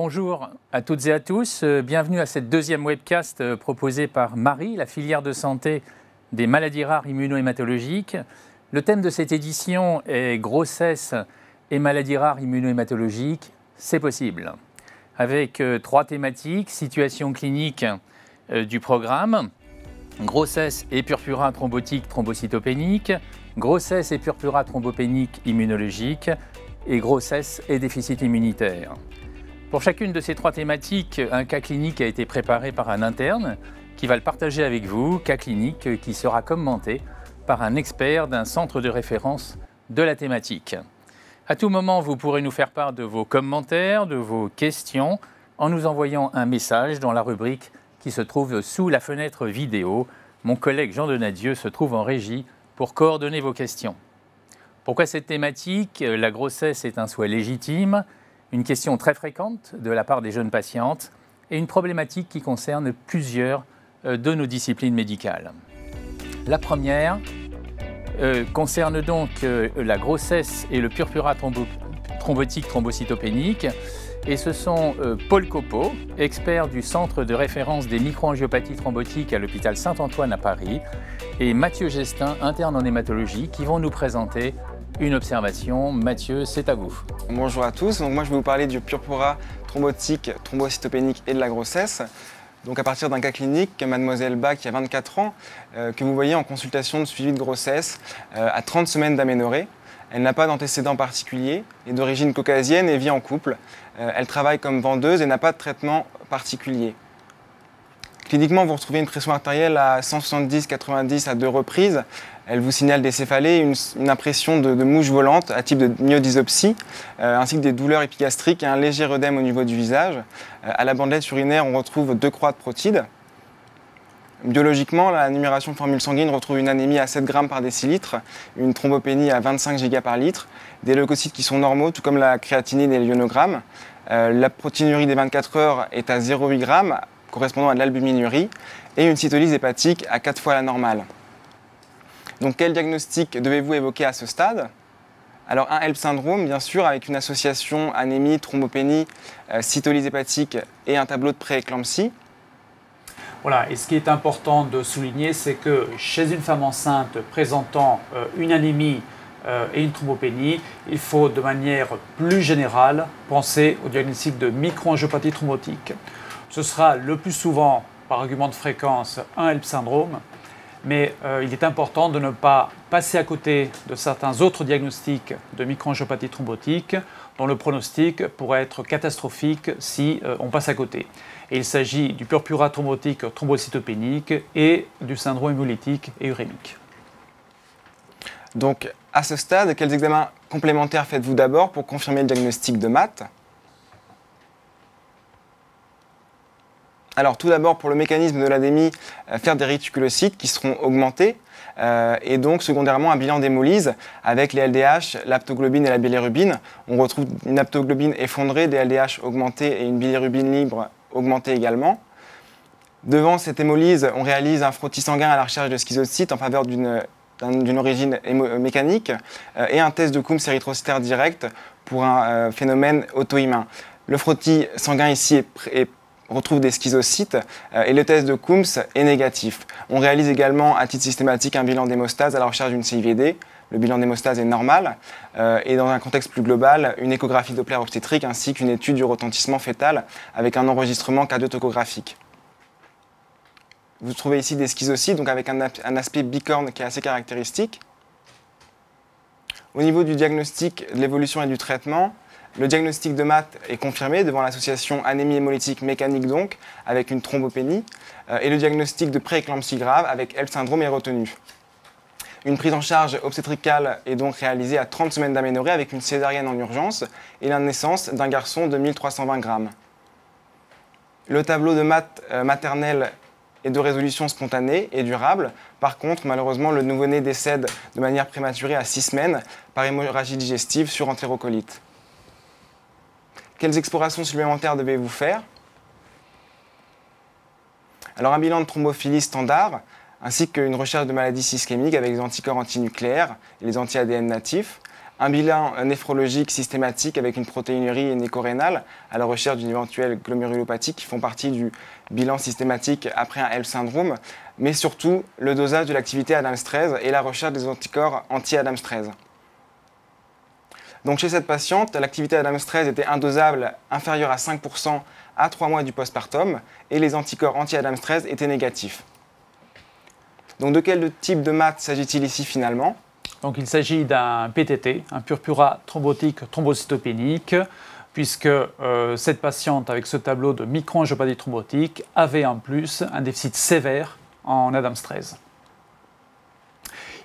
Bonjour à toutes et à tous, bienvenue à cette deuxième webcast proposée par Marie, la filière de santé des maladies rares immunohématologiques. Le thème de cette édition est grossesse et maladies rares immunohématologiques, c'est possible. Avec trois thématiques, situation clinique du programme, grossesse et purpura thrombotique thrombocytopénique, grossesse et purpura thrombopénique immunologique et grossesse et déficit immunitaire. Pour chacune de ces trois thématiques, un cas clinique a été préparé par un interne qui va le partager avec vous, cas clinique qui sera commenté par un expert d'un centre de référence de la thématique. À tout moment, vous pourrez nous faire part de vos commentaires, de vos questions, en nous envoyant un message dans la rubrique qui se trouve sous la fenêtre vidéo. Mon collègue Jean Donadieu se trouve en régie pour coordonner vos questions. Pourquoi cette thématique? La grossesse est un souhait légitime, une question très fréquente de la part des jeunes patientes et une problématique qui concerne plusieurs de nos disciplines médicales. La première concerne donc la grossesse et le purpura thrombotique thrombocytopénique. Et ce sont Paul Copeau, expert du Centre de référence des microangiopathies thrombotiques à l'hôpital Saint-Antoine à Paris, et Mathieu Gestin, interne en hématologie, qui vont nous présenter une observation. Mathieu, c'est à vous. Bonjour à tous, donc moi je vais vous parler du purpura thrombotique, thrombocytopénique et de la grossesse. Donc à partir d'un cas clinique, mademoiselle Bach qui a 24 ans, que vous voyez en consultation de suivi de grossesse à 30 semaines d'aménorrhée. Elle n'a pas d'antécédents particuliers, est d'origine caucasienne et vit en couple. Elle travaille comme vendeuse et n'a pas de traitement particulier. Cliniquement, vous retrouvez une pression artérielle à 170-90 à 2 reprises. Elle vous signale des céphalées, une impression de mouche volante à type de myodysopsie, ainsi que des douleurs épigastriques et un léger œdème au niveau du visage. À la bandelette urinaire, on retrouve 2 croix de protides. Biologiquement, la numération de formule sanguine retrouve une anémie à 7 grammes par décilitre, une thrombopénie à 25 giga par litre, des leucocytes qui sont normaux, tout comme la créatinine et l'ionogrammes. La protéinurie des 24 heures est à 0,8 g, correspondant à de l'albuminurie, et une cytolyse hépatique à 4 fois la normale. Donc quel diagnostic devez-vous évoquer à ce stade? Alors un HELLP syndrome, bien sûr, avec une association anémie, thrombopénie, cytolyse hépatique et un tableau de prééclampsie. Voilà, et ce qui est important de souligner, c'est que chez une femme enceinte présentant une anémie et une thrombopénie, il faut de manière plus générale penser au diagnostic de microangiopathie thrombotique. Ce sera le plus souvent, par argument de fréquence, un HELLP syndrome, mais il est important de ne pas passer à côté de certains autres diagnostics de microangiopathie thrombotique dont le pronostic pourrait être catastrophique si on passe à côté. Et il s'agit du purpura thrombotique thrombocytopénique et du syndrome hémolytique et urémique. Donc, à ce stade, quels examens complémentaires faites-vous d'abord pour confirmer le diagnostic de MAT? Alors, tout d'abord, pour le mécanisme de l'anémie, faire des réticulocytes qui seront augmentés et donc, secondairement, un bilan d'hémolyse avec les LDH, l'aptoglobine et la bilirubine. On retrouve une aptoglobine effondrée, des LDH augmentés et une bilirubine libre augmentée également. Devant cette hémolyse, on réalise un frottis sanguin à la recherche de schizocytes en faveur d'une origine mécanique et un test de Coombs érythrocytaire direct pour un phénomène auto-immun. Le frottis sanguin ici retrouve des schizocytes et le test de Coombs est négatif. On réalise également à titre systématique un bilan d'hémostase à la recherche d'une CIVD. Le bilan d'hémostase est normal et dans un contexte plus global, une échographie Doppler obstétrique ainsi qu'une étude du retentissement fœtal avec un enregistrement cardiotocographique. Vous trouvez ici des schizocytes, donc avec un aspect bicorne qui est assez caractéristique. Au niveau du diagnostic, de l'évolution et du traitement, le diagnostic de MAT est confirmé devant l'association anémie hémolytique mécanique donc, avec une thrombopénie, et le diagnostic de prééclampsie grave avec HELLP syndrome est retenu. Une prise en charge obstétricale est donc réalisée à 30 semaines d'aménorrhée avec une césarienne en urgence et la naissance d'un garçon de 1320 grammes. Le tableau de MAT maternel est de résolution spontanée et durable. Par contre, malheureusement, le nouveau-né décède de manière prématurée à 6 semaines par hémorragie digestive sur entérocolite. Quelles explorations supplémentaires devez-vous faire? Alors un bilan de thrombophilie standard, ainsi qu'une recherche de maladies ischémiques avec les anticorps antinucléaires et les anti-ADN natifs, un bilan néphrologique systématique avec une protéinurie et une écho rénale à la recherche d'une éventuelle glomérulopathie qui font partie du bilan systématique après un HELLP syndrome, mais surtout le dosage de l'activité ADAMTS13 et la recherche des anticorps anti-ADAMTS13. Donc chez cette patiente, l'activité ADAMTS13 était indosable inférieure à 5% à 3 mois du postpartum et les anticorps anti-ADAMTS13 étaient négatifs. Donc de quel type de MAT s'agit-il ici finalement ? Donc il s'agit d'un PTT, un purpura thrombotique thrombocytopénique, puisque cette patiente avec ce tableau de microangiopathie thrombotique avait en plus un déficit sévère en ADAMTS13.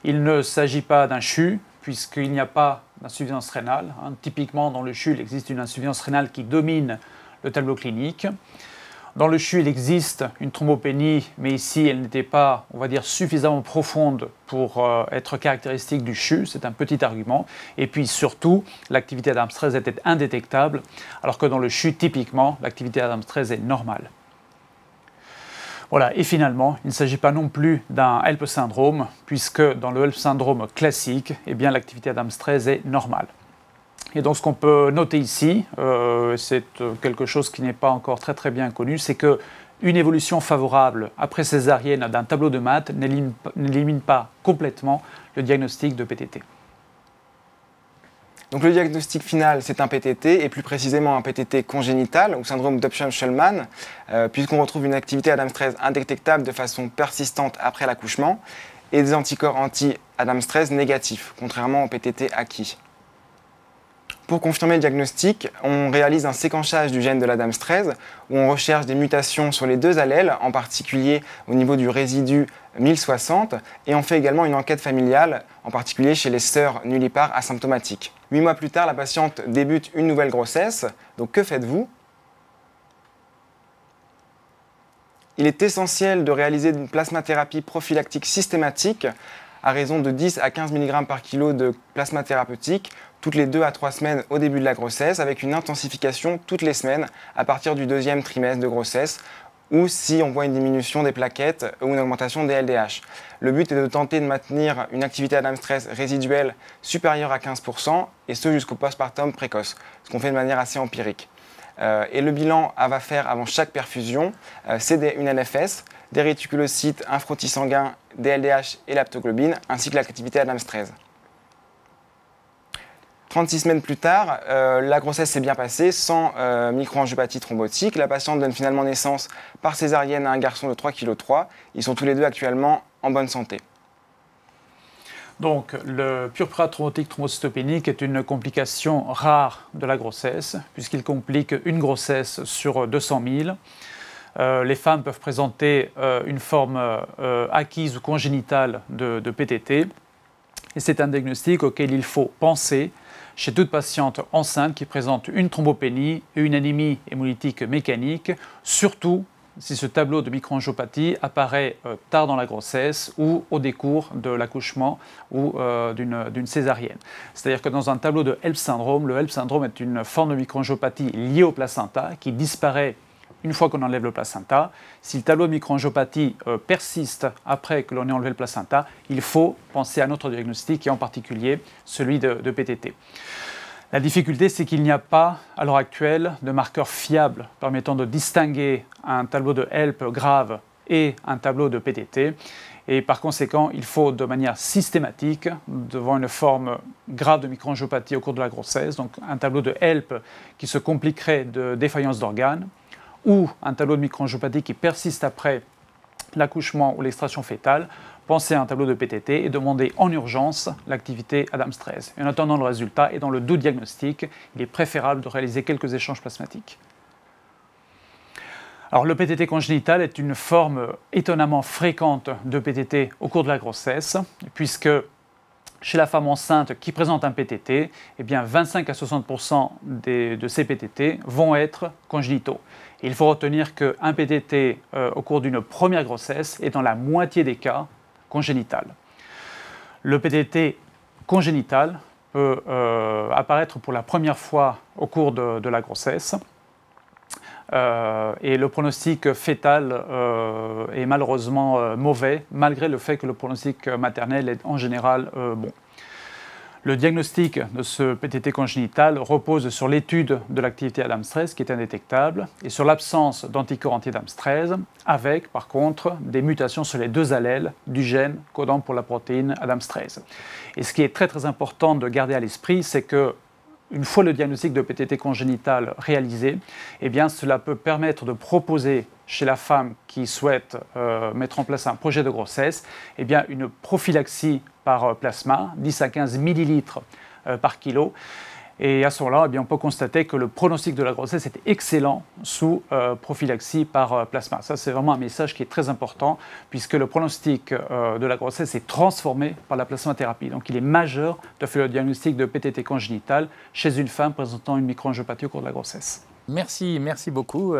Il ne s'agit pas d'un CHU, puisqu'il n'y a pas d'insuffisance rénale. Typiquement, dans le CHU, il existe une insuffisance rénale qui domine le tableau clinique. Dans le CHU, il existe une thrombopénie, mais ici, elle n'était pas, on va dire, suffisamment profonde pour être caractéristique du CHU. C'est un petit argument. Et puis surtout, l'activité ADAMTS13 était indétectable, alors que dans le CHU, typiquement, l'activité ADAMTS13 est normale. Voilà. Et finalement, il ne s'agit pas non plus d'un HELLP syndrome, puisque dans le HELLP syndrome classique, eh bien, l'activité ADAMTS13 est normale. Et donc ce qu'on peut noter ici, c'est quelque chose qui n'est pas encore très bien connu, c'est qu'une évolution favorable après césarienne d'un tableau de MAT n'élimine pas complètement le diagnostic de PTT. Donc le diagnostic final, c'est un PTT, et plus précisément un PTT congénital, ou syndrome d'Upsham-Shulman, puisqu'on retrouve une activité ADAMTS13 indétectable de façon persistante après l'accouchement, et des anticorps anti-ADAMTS13 négatifs, contrairement au PTT acquis. Pour confirmer le diagnostic, on réalise un séquençage du gène de l'ADAMTS13 où on recherche des mutations sur les deux allèles, en particulier au niveau du résidu 1060, et on fait également une enquête familiale, en particulier chez les sœurs nullipares asymptomatiques. 8 mois plus tard, la patiente débute une nouvelle grossesse. Donc que faites-vous ? Il est essentiel de réaliser une plasmathérapie prophylactique systématique à raison de 10 à 15 mg par kilo de plasma thérapeutique toutes les 2 à 3 semaines au début de la grossesse, avec une intensification toutes les semaines à partir du deuxième trimestre de grossesse, ou si on voit une diminution des plaquettes ou une augmentation des LDH. Le but est de tenter de maintenir une activité ADAMTS13 résiduelle supérieure à 15%, et ce jusqu'au postpartum précoce, ce qu'on fait de manière assez empirique. Et le bilan à faire avant chaque perfusion, c'est une NFS, des réticulocytes, un frottis sanguin, des LDH et l'aptoglobine, ainsi que l'activité ADAMTS13. 36 semaines plus tard, la grossesse s'est bien passée sans microangiopathie thrombotique. La patiente donne finalement naissance par césarienne à un garçon de 3,3 kg. Ils sont tous les deux actuellement en bonne santé. Donc, le purpura thrombotique thrombocytopénique est une complication rare de la grossesse, puisqu'il complique une grossesse sur 200 000. Les femmes peuvent présenter une forme acquise ou congénitale de PTT. Et c'est un diagnostic auquel il faut penser chez toute patiente enceinte qui présente une thrombopénie et une anémie hémolytique mécanique, surtout si ce tableau de microangiopathie apparaît tard dans la grossesse ou au décours de l'accouchement ou d'une césarienne. C'est-à-dire que dans un tableau de HELLP syndrome, le HELLP syndrome est une forme de microangiopathie liée au placenta qui disparaît une fois qu'on enlève le placenta. Si le tableau de microangiopathie persiste après que l'on ait enlevé le placenta, il faut penser à notre diagnostic et en particulier celui de PTT. La difficulté, c'est qu'il n'y a pas, à l'heure actuelle, de marqueur fiable permettant de distinguer un tableau de HELLP grave et un tableau de PTT. Et par conséquent, il faut de manière systématique, devant une forme grave de microangiopathie au cours de la grossesse, donc un tableau de HELLP qui se compliquerait de défaillance d'organes, ou un tableau de microangiopathie qui persiste après l'accouchement ou l'extraction fétale, penser à un tableau de PTT et demander en urgence l'activité ADAMTS13. En attendant le résultat et dans le doute diagnostic, il est préférable de réaliser quelques échanges plasmatiques. Alors, le PTT congénital est une forme étonnamment fréquente de PTT au cours de la grossesse, puisque chez la femme enceinte qui présente un PTT, eh bien 25 à 60% de ces PTT vont être congénitaux. Et il faut retenir qu'un PTT au cours d'une première grossesse est dans la moitié des cas congénital. Le PTT congénital peut apparaître pour la première fois au cours de la grossesse. Et le pronostic fœtal est malheureusement mauvais, malgré le fait que le pronostic maternel est en général bon. Le diagnostic de ce PTT congénital repose sur l'étude de l'activité ADAMTS13 qui est indétectable et sur l'absence d'anticorps anti-ADAMTS13 avec par contre des mutations sur les 2 allèles du gène codant pour la protéine ADAMTS13. Et ce qui est très important de garder à l'esprit, c'est que une fois le diagnostic de PTT congénital réalisé, eh bien, cela peut permettre de proposer chez la femme qui souhaite mettre en place un projet de grossesse eh bien, une prophylaxie par plasma, 10 à 15 millilitres par kilo. Et à ce moment-là, eh bien, on peut constater que le pronostic de la grossesse est excellent sous prophylaxie par plasma. Ça, c'est vraiment un message qui est très important puisque le pronostic de la grossesse est transformé par la plasmathérapie. Donc, il est majeur de faire le diagnostic de PTT congénital chez une femme présentant une microangiopathie au cours de la grossesse. Merci beaucoup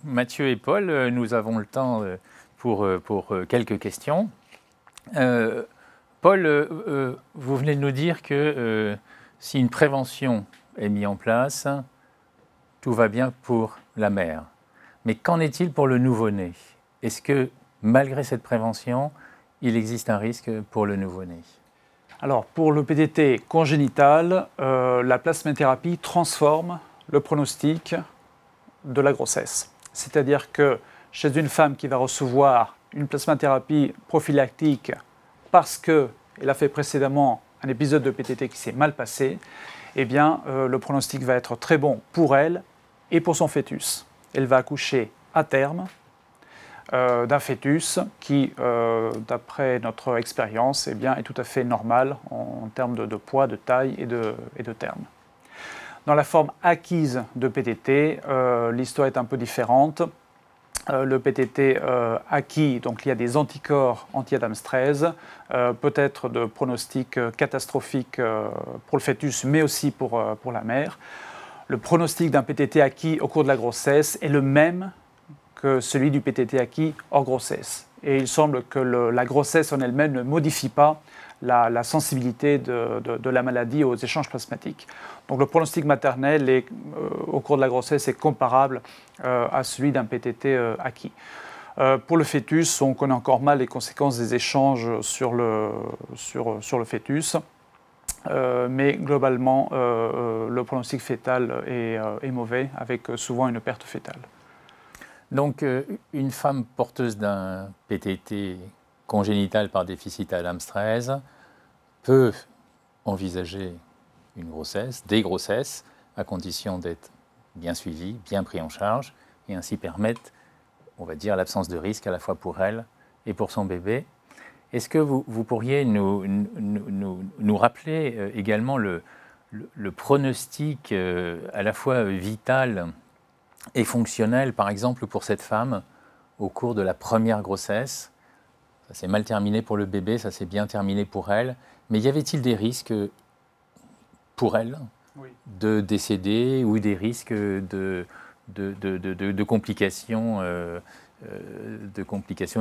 Mathieu et Paul. Nous avons le temps pour quelques questions. Paul, vous venez de nous dire que si une prévention est mise en place, tout va bien pour la mère. Mais qu'en est-il pour le nouveau-né? Est-ce que, malgré cette prévention, il existe un risque pour le nouveau-né? Alors, pour le PTT congénital, la plasmathérapie transforme le pronostic de la grossesse. C'est-à-dire que chez une femme qui va recevoir une plasmathérapie prophylactique parce qu'elle a fait précédemment un épisode de PTT qui s'est mal passé, eh bien, le pronostic va être très bon pour elle et pour son fœtus. Elle va accoucher à terme d'un fœtus qui, d'après notre expérience, eh bien, est tout à fait normal en termes de poids, de taille et de terme. Dans la forme acquise de PTT, l'histoire est un peu différente. Le PTT acquis, donc il y a des anticorps anti-ADAMTS13, peut être de pronostic catastrophique pour le fœtus, mais aussi pour la mère. Le pronostic d'un PTT acquis au cours de la grossesse est le même que celui du PTT acquis hors grossesse. Et il semble que la grossesse en elle-même ne modifie pas la sensibilité de la maladie aux échanges plasmatiques. Donc le pronostic maternel au cours de la grossesse est comparable à celui d'un PTT acquis. Pour le fœtus, on connaît encore mal les conséquences des échanges sur le fœtus, mais globalement, le pronostic fœtal est mauvais, avec souvent une perte fœtale. Donc une femme porteuse d'un PTT congénital par déficit ADAMTS13 peut envisager une grossesse, des grossesses, à condition d'être bien suivie, bien pris en charge, et ainsi permettre, on va dire, l'absence de risque à la fois pour elle et pour son bébé. Est-ce que vous pourriez nous rappeler également le pronostic à la fois vital et fonctionnel, par exemple, pour cette femme au cours de la première grossesse? Ça s'est mal terminé pour le bébé, ça s'est bien terminé pour elle. Mais y avait-il des risques pour elle de décéder ou des risques de complications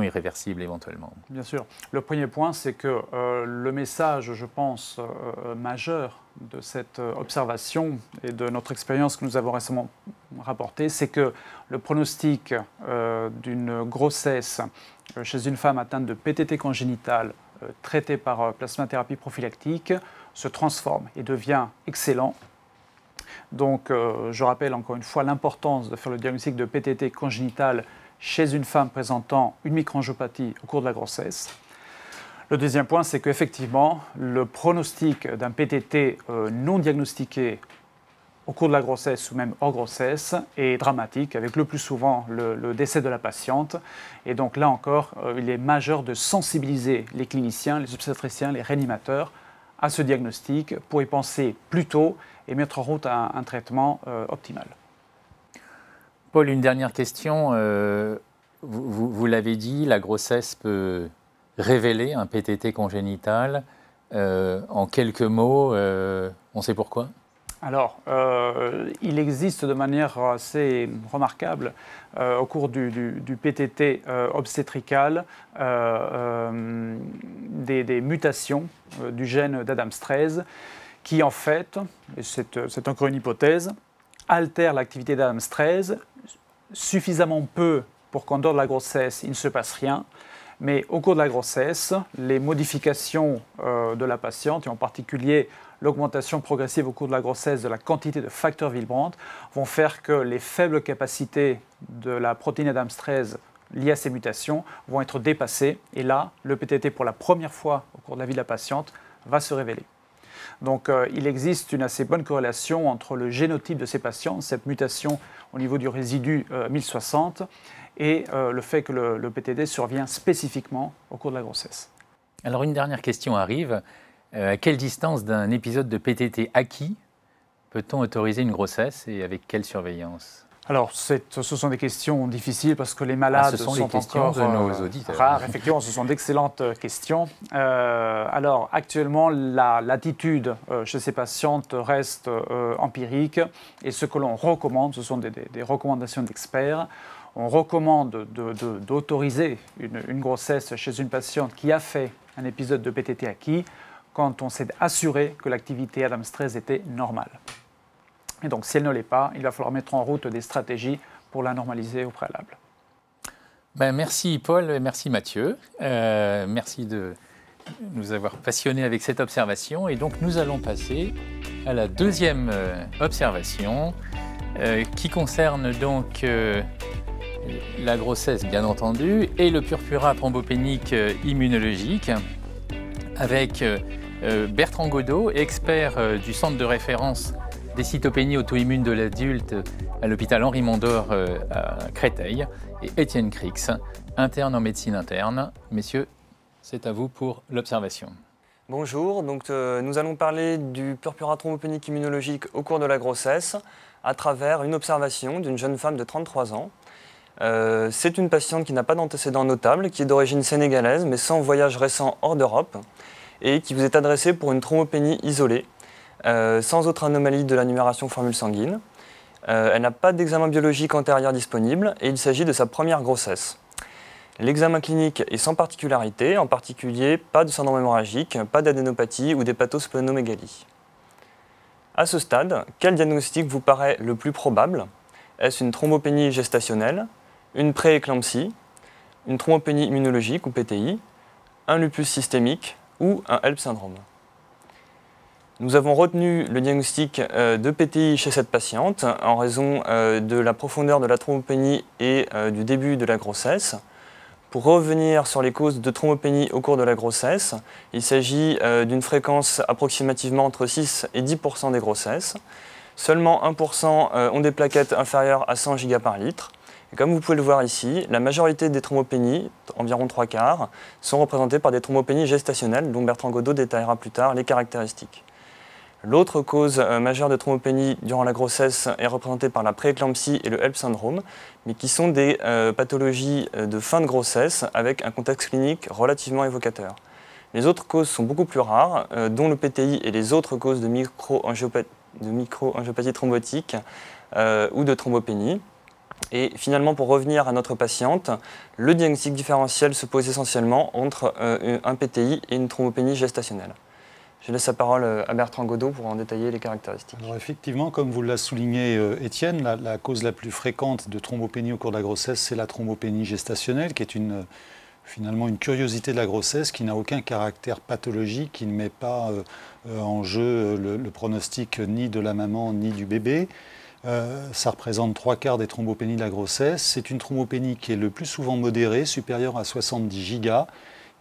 irréversibles éventuellement? Bien sûr. Le premier point, c'est que le message, je pense, majeur de cette observation et de notre expérience que nous avons récemment rapportée, c'est que le pronostic d'une grossesse chez une femme atteinte de PTT congénital traitée par plasmathérapie prophylactique se transforme et devient excellent. Donc, je rappelle encore une fois l'importance de faire le diagnostic de PTT congénital chez une femme présentant une microangiopathie au cours de la grossesse. Le deuxième point, c'est qu'effectivement, le pronostic d'un PTT non diagnostiqué au cours de la grossesse ou même hors grossesse est dramatique, avec le plus souvent le décès de la patiente. Et donc là encore, il est majeur de sensibiliser les cliniciens, les obstétriciens, les réanimateurs à ce diagnostic pour y penser plus tôt et mettre en route un traitement optimal. Paul, une dernière question. Vous l'avez dit, la grossesse peut révéler un PTT congénital. En quelques mots, on sait pourquoi? Alors, il existe de manière assez remarquable au cours du PTT obstétrical des mutations du gène d'ADAMTS13 qui en fait, et c'est encore une hypothèse, altèrent l'activité d'ADAMTS13 suffisamment peu pour qu'en dehors de la grossesse, il ne se passe rien. Mais au cours de la grossesse, les modifications de la patiente, et en particulier l'augmentation progressive au cours de la grossesse de la quantité de facteur Willebrand vont faire que les faibles capacités de la protéine ADAMTS13 liées à ces mutations vont être dépassées. Et là, le PTT, pour la première fois au cours de la vie de la patiente, va se révéler. Donc il existe une assez bonne corrélation entre le génotype de ces patients, cette mutation au niveau du résidu 1060, et le fait que le PTT survient spécifiquement au cours de la grossesse. Alors une dernière question arrive. À quelle distance d'un épisode de PTT acquis peut-on autoriser une grossesse et avec quelle surveillance? Alors, ce sont des questions difficiles parce que les malades sont sont encore de nos auditeurs. Rares. Effectivement, ce sont d'excellentes questions. Alors, actuellement, la latitude chez ces patientes reste empirique et ce que l'on recommande, ce sont des recommandations d'experts. On recommande d'autoriser une grossesse chez une patiente qui a fait un épisode de PTT acquis quand on s'est assuré que l'activité ADAMTS13 était normale. Et donc, si elle ne l'est pas, il va falloir mettre en route des stratégies pour la normaliser au préalable. Merci Paul, et merci Mathieu. Merci de nous avoir passionnés avec cette observation. Et donc, nous allons passer à la deuxième observation qui concerne donc la grossesse, bien entendu, et le purpura thrombopénique immunologique avec Bertrand Godeau, expert du centre de référence des cytopénies auto-immunes de l'adulte à l'hôpital Henri Mondor à Créteil, et Étienne Crix, interne en médecine interne. Messieurs, c'est à vous pour l'observation. Bonjour, donc, nous allons parler du purpura thrombopénique immunologique au cours de la grossesse à travers une observation d'une jeune femme de 33 ans. C'est une patiente qui n'a pas d'antécédents notables, qui est d'origine sénégalaise mais sans voyage récent hors d'Europe et qui vous est adressée pour une thrombopénie isolée. Sans autre anomalie de la numération formule sanguine. Elle n'a pas d'examen biologique antérieur disponible et il s'agit de sa première grossesse. L'examen clinique est sans particularité, en particulier pas de syndrome hémorragique, pas d'adénopathie ou d'hépatosplenomégalie. À ce stade, quel diagnostic vous paraît le plus probable? Est-ce une thrombopénie gestationnelle, une prééclampsie, une thrombopénie immunologique ou PTI, un lupus systémique ou un HELLP syndrome? Nous avons retenu le diagnostic de PTI chez cette patiente en raison de la profondeur de la thrombopénie et du début de la grossesse. Pour revenir sur les causes de thrombopénie au cours de la grossesse, il s'agit d'une fréquence approximativement entre 6 et 10% des grossesses. Seulement 1% ont des plaquettes inférieures à 100 Giga par litre. Et comme vous pouvez le voir ici, la majorité des thrombopénies, environ 3/4, sont représentées par des thrombopénies gestationnelles, dont Bertrand Godeau détaillera plus tard les caractéristiques. L'autre cause majeure de thrombopénie durant la grossesse est représentée par la prééclampsie et le HELLP syndrome, mais qui sont des pathologies de fin de grossesse avec un contexte clinique relativement évocateur. Les autres causes sont beaucoup plus rares, dont le PTI et les autres causes de microangiopathie thrombotique ou de thrombopénie. Et finalement, pour revenir à notre patiente, le diagnostic différentiel se pose essentiellement entre un PTI et une thrombopénie gestationnelle. Je laisse la parole à Bertrand Godeau pour en détailler les caractéristiques. Alors effectivement, comme vous l'a souligné Étienne, la cause la plus fréquente de thrombopénie au cours de la grossesse, c'est la thrombopénie gestationnelle, qui est finalement une curiosité de la grossesse qui n'a aucun caractère pathologique, qui ne met pas en jeu le pronostic ni de la maman ni du bébé. Ça représente 3/4 des thrombopénies de la grossesse. C'est une thrombopénie qui est le plus souvent modérée, supérieure à 70 gigas,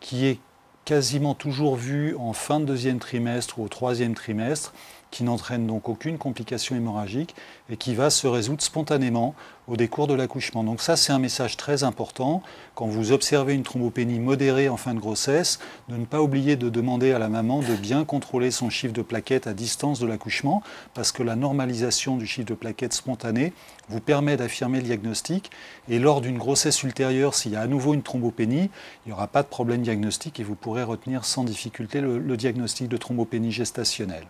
qui est quasiment toujours vue en fin de deuxième trimestre ou au troisième trimestre, qui n'entraîne donc aucune complication hémorragique et qui va se résoudre spontanément au décours de l'accouchement. Donc ça, c'est un message très important. Quand vous observez une thrombopénie modérée en fin de grossesse, de ne pas oublier de demander à la maman de bien contrôler son chiffre de plaquettes à distance de l'accouchement, parce que la normalisation du chiffre de plaquettes spontané vous permet d'affirmer le diagnostic. Et lors d'une grossesse ultérieure, s'il y a à nouveau une thrombopénie, il n'y aura pas de problème diagnostique et vous pourrez retenir sans difficulté le diagnostic de thrombopénie gestationnelle.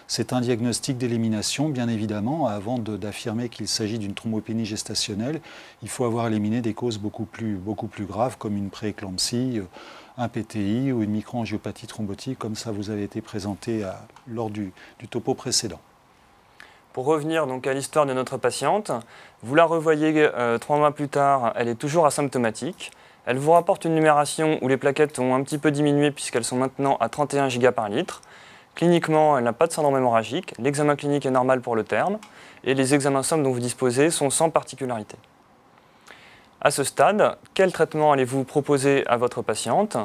C'est un diagnostic d'élimination, bien évidemment. Avant d'affirmer qu'il s'agit d'une thrombopénie gestationnelle, il faut avoir éliminé des causes beaucoup plus graves, comme une prééclampsie, un PTI ou une microangiopathie thrombotique, comme ça vous avez été présenté lors du topo précédent. Pour revenir donc à l'histoire de notre patiente, vous la revoyez 3 mois plus tard, elle est toujours asymptomatique. Elle vous rapporte une numération où les plaquettes ont un petit peu diminué puisqu'elles sont maintenant à 31 Giga par litre. Cliniquement, elle n'a pas de syndrome hémorragique, l'examen clinique est normal pour le terme, et les examens sommes dont vous disposez sont sans particularité. À ce stade, quel traitement allez-vous proposer à votre patiente?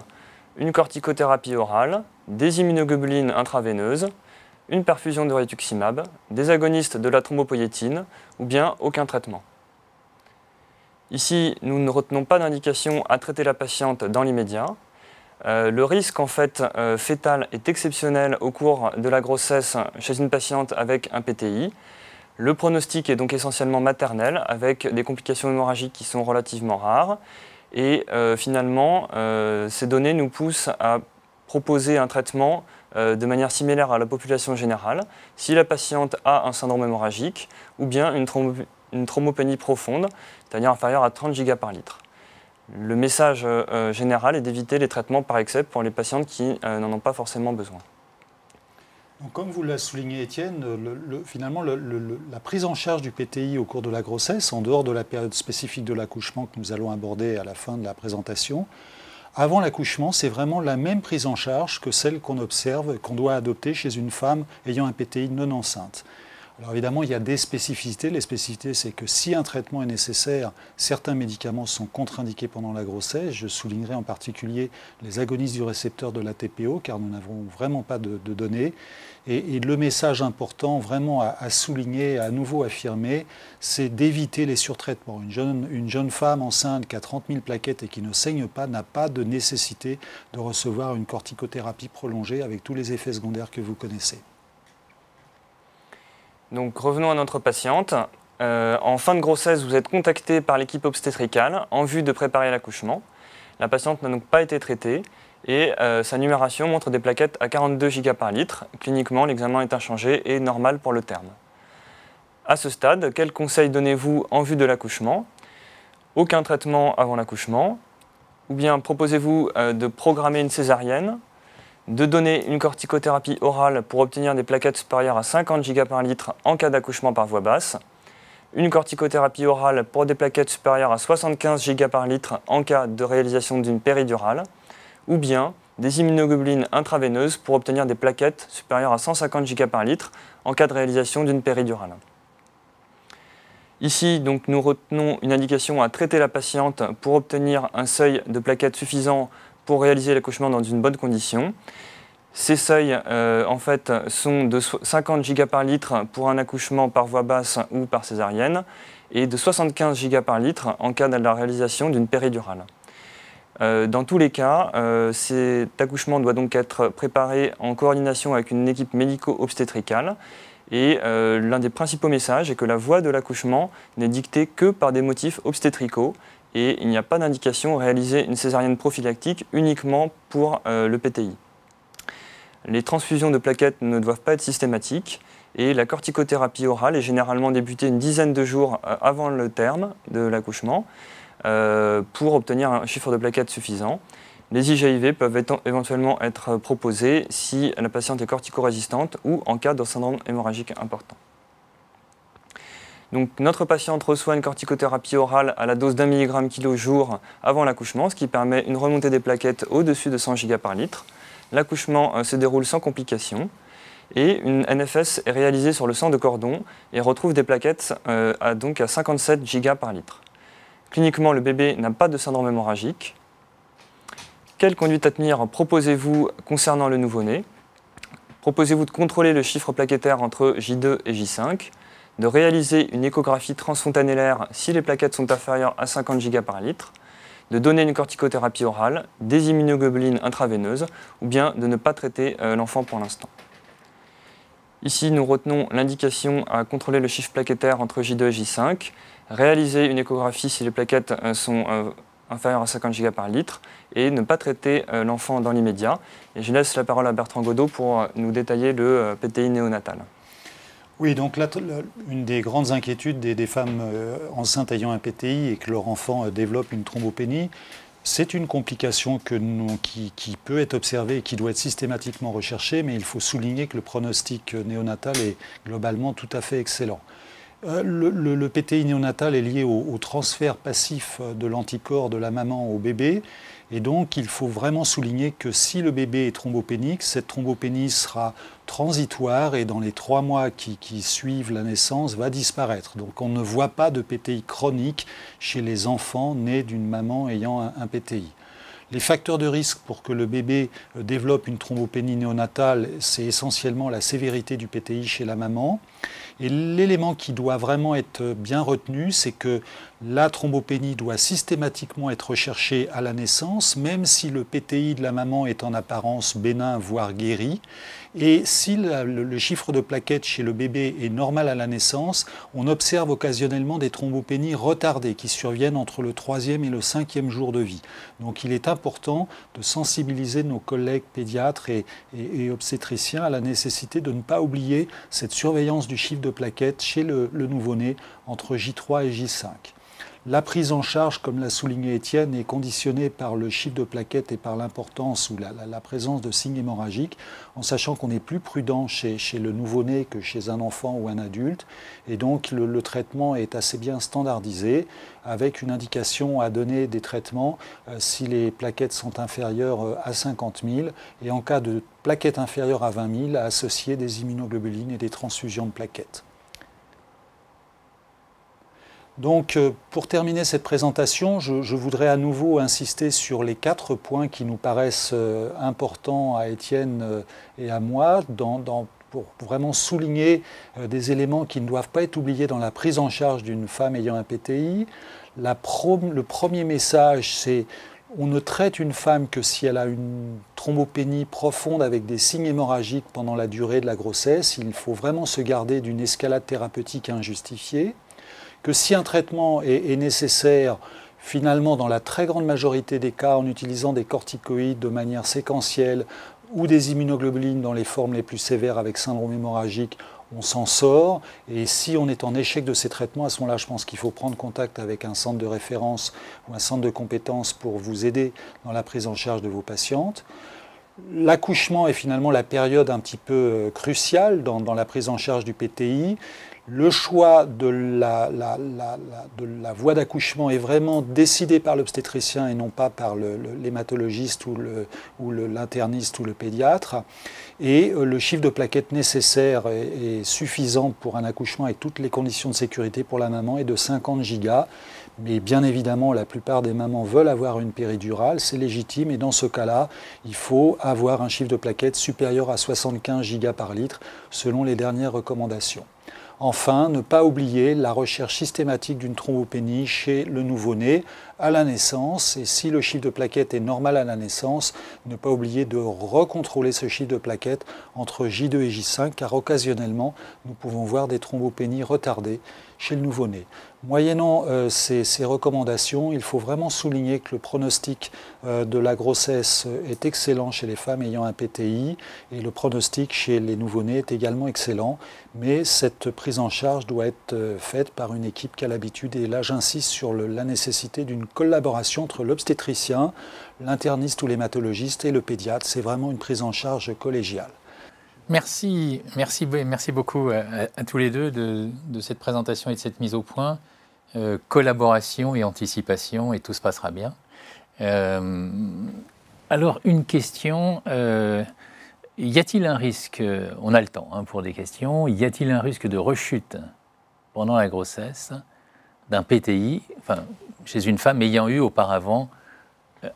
Une corticothérapie orale, des immunoglobulines intraveineuses, une perfusion de rituximab, des agonistes de la thrombopoïétine ou bien aucun traitement. Ici, nous ne retenons pas d'indication à traiter la patiente dans l'immédiat. Le risque fœtal est exceptionnel au cours de la grossesse chez une patiente avec un PTI. Le pronostic est donc essentiellement maternel avec des complications hémorragiques qui sont relativement rares. Et finalement, ces données nous poussent à proposer un traitement de manière similaire à la population générale si la patiente a un syndrome hémorragique ou bien une thrombopénie profonde, c'est-à-dire inférieure à 30 giga par litre. Le message général est d'éviter les traitements par excès pour les patientes qui n'en ont pas forcément besoin. Donc, comme vous l'a souligné Étienne, finalement la prise en charge du PTI au cours de la grossesse, en dehors de la période spécifique de l'accouchement que nous allons aborder à la fin de la présentation, avant l'accouchement, c'est vraiment la même prise en charge que celle qu'on observe, qu'on doit adopter chez une femme ayant un PTI non enceinte. Alors évidemment, il y a des spécificités. Les spécificités, c'est que si un traitement est nécessaire, certains médicaments sont contre-indiqués pendant la grossesse. Je soulignerai en particulier les agonistes du récepteur de la TPO, car nous n'avons vraiment pas de données. Et le message important vraiment à souligner, à nouveau affirmer, c'est d'éviter les surtraitements. Une jeune femme enceinte qui a 30 000 plaquettes et qui ne saigne pas n'a pas de nécessité de recevoir une corticothérapie prolongée avec tous les effets secondaires que vous connaissez. Donc revenons à notre patiente. En fin de grossesse, vous êtes contacté par l'équipe obstétricale en vue de préparer l'accouchement. La patiente n'a donc pas été traitée et sa numération montre des plaquettes à 42 giga par litre. Cliniquement, l'examen est inchangé et normal pour le terme. À ce stade, quels conseils donnez-vous en vue de l'accouchement? Aucun traitement avant l'accouchement? Ou bien proposez-vous de programmer une césarienne, de donner une corticothérapie orale pour obtenir des plaquettes supérieures à 50 giga par litre en cas d'accouchement par voie basse, une corticothérapie orale pour des plaquettes supérieures à 75 giga par litre en cas de réalisation d'une péridurale, ou bien des immunoglobulines intraveineuses pour obtenir des plaquettes supérieures à 150 giga par litre en cas de réalisation d'une péridurale. Ici, donc, nous retenons une indication à traiter la patiente pour obtenir un seuil de plaquettes suffisant pour réaliser l'accouchement dans une bonne condition. Ces seuils sont de 50 giga par litre pour un accouchement par voie basse ou par césarienne et de 75 giga par litre en cas de la réalisation d'une péridurale. Dans tous les cas, cet accouchement doit donc être préparé en coordination avec une équipe médico-obstétricale et l'un des principaux messages est que la voie de l'accouchement n'est dictée que par des motifs obstétricaux et il n'y a pas d'indication de réaliser une césarienne prophylactique uniquement pour le PTI. Les transfusions de plaquettes ne doivent pas être systématiques et la corticothérapie orale est généralement débutée une dizaine de jours avant le terme de l'accouchement pour obtenir un chiffre de plaquettes suffisant. Les IGIV peuvent éventuellement être proposés si la patiente est corticorésistante ou en cas de syndrome hémorragique important. Donc, notre patiente reçoit une corticothérapie orale à la dose d'1 mg kg jour avant l'accouchement, ce qui permet une remontée des plaquettes au-dessus de 100 giga par litre. L'accouchement se déroule sans complications et une NFS est réalisée sur le sang de cordon et retrouve des plaquettes à 57 giga par litre. Cliniquement, le bébé n'a pas de syndrome hémorragique. Quelle conduite à tenir proposez-vous concernant le nouveau-né? Proposez-vous de contrôler le chiffre plaquettaire entre J2 et J5, de réaliser une échographie transfontanellaire si les plaquettes sont inférieures à 50 giga par litre, de donner une corticothérapie orale, des immunoglobulines intraveineuses, ou bien de ne pas traiter l'enfant pour l'instant. Ici, nous retenons l'indication à contrôler le chiffre plaquettaire entre J2 et J5, réaliser une échographie si les plaquettes sont inférieures à 50 giga par litre, et ne pas traiter l'enfant dans l'immédiat. Et je laisse la parole à Bertrand Godot pour nous détailler le PTI néonatal. Oui, donc là, une des grandes inquiétudes des femmes enceintes ayant un PTI et que leur enfant développe une thrombopénie, c'est une complication qui peut être observée et qui doit être systématiquement recherchée, mais il faut souligner que le pronostic néonatal est globalement tout à fait excellent. Le PTI néonatal est lié au transfert passif de l'anticorps de la maman au bébé. Et donc, il faut vraiment souligner que si le bébé est thrombopénique, cette thrombopénie sera transitoire et dans les 3 mois qui suivent la naissance va disparaître. Donc, on ne voit pas de PTI chronique chez les enfants nés d'une maman ayant un PTI. Les facteurs de risque pour que le bébé développe une thrombopénie néonatale, c'est essentiellement la sévérité du PTI chez la maman. Et l'élément qui doit vraiment être bien retenu, c'est que la thrombopénie doit systématiquement être recherchée à la naissance, même si le PTI de la maman est en apparence bénin, voire guéri. Et si le chiffre de plaquettes chez le bébé est normal à la naissance, on observe occasionnellement des thrombopénies retardées qui surviennent entre le 3e et le 5e jour de vie. Donc il est important de sensibiliser nos collègues pédiatres et obstétriciens à la nécessité de ne pas oublier cette surveillance du chiffre de plaquettes chez le nouveau-né entre J3 et J5. La prise en charge, comme l'a souligné Étienne, est conditionnée par le chiffre de plaquettes et par l'importance ou la présence de signes hémorragiques, en sachant qu'on est plus prudent chez le nouveau-né que chez un enfant ou un adulte. Et donc le traitement est assez bien standardisé, avec une indication à donner des traitements si les plaquettes sont inférieures à 50 000 et en cas de plaquettes inférieures à 20 000, à associer des immunoglobulines et des transfusions de plaquettes. Donc, pour terminer cette présentation, je voudrais à nouveau insister sur les 4 points qui nous paraissent importants à Étienne et à moi, pour vraiment souligner des éléments qui ne doivent pas être oubliés dans la prise en charge d'une femme ayant un PTI. Le premier message, c'est on ne traite une femme que si elle a une thrombopénie profonde avec des signes hémorragiques pendant la durée de la grossesse. Il faut vraiment se garder d'une escalade thérapeutique injustifiée. Que si un traitement est nécessaire, finalement, dans la très grande majorité des cas, en utilisant des corticoïdes de manière séquentielle ou des immunoglobulines dans les formes les plus sévères avec syndrome hémorragique, on s'en sort. Et si on est en échec de ces traitements, à ce moment-là, je pense qu'il faut prendre contact avec un centre de référence ou un centre de compétences pour vous aider dans la prise en charge de vos patientes. L'accouchement est finalement la période un petit peu cruciale dans la prise en charge du PTI. Le choix de la voie d'accouchement est vraiment décidé par l'obstétricien et non pas par l'hématologiste ou l'interniste ou le pédiatre. Et le chiffre de plaquettes nécessaire est suffisant pour un accouchement avec toutes les conditions de sécurité pour la maman est de 50 gigas. Mais bien évidemment, la plupart des mamans veulent avoir une péridurale, c'est légitime. Et dans ce cas-là, il faut avoir un chiffre de plaquettes supérieur à 75 gigas par litre selon les dernières recommandations. Enfin, ne pas oublier la recherche systématique d'une thrombopénie chez le nouveau-né à la naissance. Et si le chiffre de plaquettes est normal à la naissance, ne pas oublier de recontrôler ce chiffre de plaquettes entre J2 et J5, car occasionnellement, nous pouvons voir des thrombopénies retardées chez le nouveau-né. Moyennant ces recommandations, il faut vraiment souligner que le pronostic de la grossesse est excellent chez les femmes ayant un PTI et le pronostic chez les nouveau-nés est également excellent. Mais cette prise en charge doit être faite par une équipe qui a l'habitude, et là j'insiste sur la nécessité d'une collaboration entre l'obstétricien, l'interniste ou l'hématologiste et le pédiatre. C'est vraiment une prise en charge collégiale. Merci beaucoup à tous les deux de cette présentation et de cette mise au point. Collaboration et anticipation, et tout se passera bien. Alors, une question. Y a-t-il un risque, on a le temps pour des questions, y a-t-il un risque de rechute pendant la grossesse d'un PTI, chez une femme ayant eu auparavant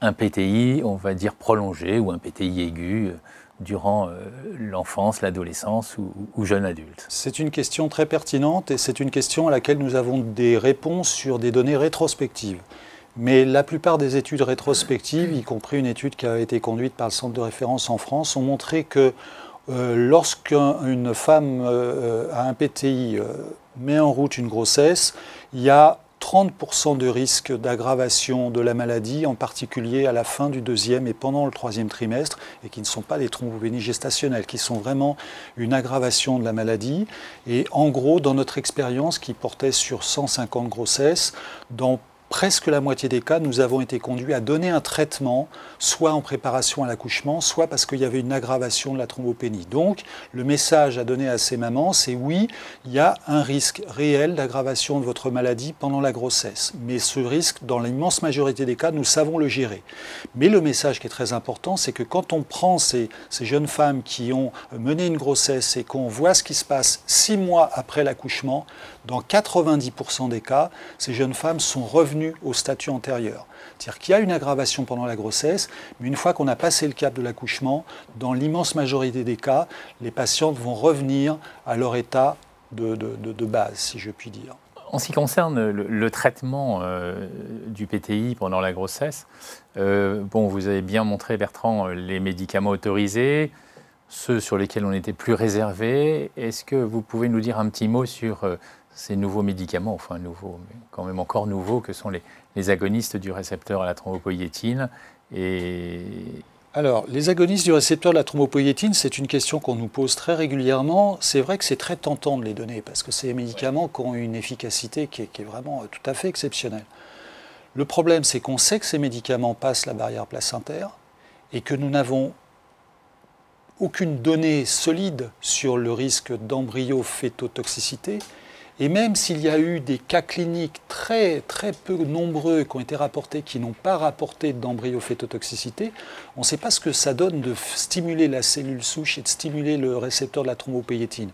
un PTI, on va dire prolongé, ou un PTI aigu durant l'enfance, l'adolescence ou jeune adulte? C'est une question très pertinente et c'est une question à laquelle nous avons des réponses sur des données rétrospectives. Mais la plupart des études rétrospectives, y compris une étude qui a été conduite par le centre de référence en France, ont montré que lorsqu'une femme a un PTI met en route une grossesse, il y a 30% de risque d'aggravation de la maladie, en particulier à la fin du 2e et pendant le 3e trimestre, et qui ne sont pas des thrombopénies gestationnelles, qui sont vraiment une aggravation de la maladie. Et en gros, dans notre expérience qui portait sur 150 grossesses, dans presque la moitié des cas, nous avons été conduits à donner un traitement, soit en préparation à l'accouchement, soit parce qu'il y avait une aggravation de la thrombopénie. Donc, le message à donner à ces mamans, c'est oui, il y a un risque réel d'aggravation de votre maladie pendant la grossesse. Mais ce risque, dans l'immense majorité des cas, nous savons le gérer. Mais le message qui est très important, c'est que quand on prend ces jeunes femmes qui ont mené une grossesse et qu'on voit ce qui se passe 6 mois après l'accouchement, dans 90% des cas, ces jeunes femmes sont revenues au statut antérieur. C'est-à-dire qu'il y a une aggravation pendant la grossesse, mais une fois qu'on a passé le cap de l'accouchement, dans l'immense majorité des cas, les patientes vont revenir à leur état de base, si je puis dire. En ce qui concerne le traitement du PTI pendant la grossesse, vous avez bien montré, Bertrand, les médicaments autorisés, ceux sur lesquels on était plus réservé. Est-ce que vous pouvez nous dire un petit mot sur ces nouveaux médicaments, enfin nouveaux, mais quand même encore nouveaux, que sont les agonistes du récepteur à la thrombopoïétine Alors, les agonistes du récepteur de la thrombopoïétine, c'est une question qu'on nous pose très régulièrement. C'est vrai que c'est très tentant de les donner, parce que c'est des médicaments qui ont une efficacité qui est vraiment tout à fait exceptionnelle. Le problème, c'est qu'on sait que ces médicaments passent la barrière placentaire et que nous n'avons aucune donnée solide sur le risque d'embryo-fétotoxicité. Et même s'il y a eu des cas cliniques très peu nombreux qui ont été rapportés, qui n'ont pas rapporté d'embryo-fétotoxicité, on ne sait pas ce que ça donne de stimuler la cellule souche et de stimuler le récepteur de la thrombopoïétine.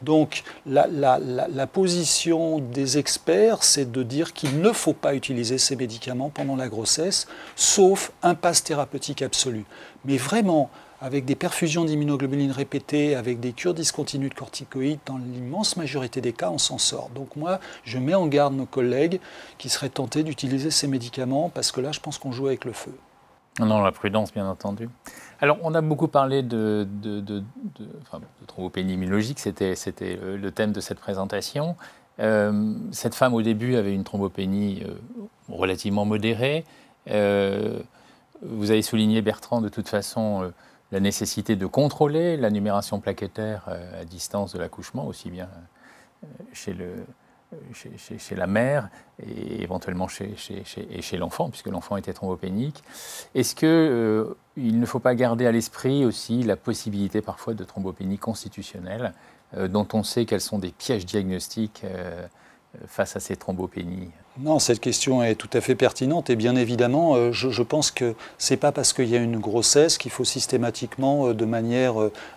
Donc la position des experts, c'est de dire qu'il ne faut pas utiliser ces médicaments pendant la grossesse, sauf impasse thérapeutique absolue. Mais vraiment, avec des perfusions d'immunoglobulines répétées, avec des cures discontinues de corticoïdes, dans l'immense majorité des cas, on s'en sort. Donc moi, je mets en garde nos collègues qui seraient tentés d'utiliser ces médicaments, parce que là, je pense qu'on joue avec le feu. Non, la prudence, bien entendu. Alors, on a beaucoup parlé de thrombopénie immunologique, c'était le thème de cette présentation. Cette femme, au début, avait une thrombopénie relativement modérée. Vous avez souligné, Bertrand, de toute façon, la nécessité de contrôler la numération plaquettaire à distance de l'accouchement, aussi bien chez la mère et éventuellement chez l'enfant, puisque l'enfant était thrombopénique. Est-ce qu'il ne faut pas garder à l'esprit aussi la possibilité parfois de thrombopénie constitutionnelle, dont on sait quels sont des pièges diagnostiques face à ces thrombopénies? Non, cette question est tout à fait pertinente et bien évidemment, je pense que ce n'est pas parce qu'il y a une grossesse qu'il faut systématiquement, de manière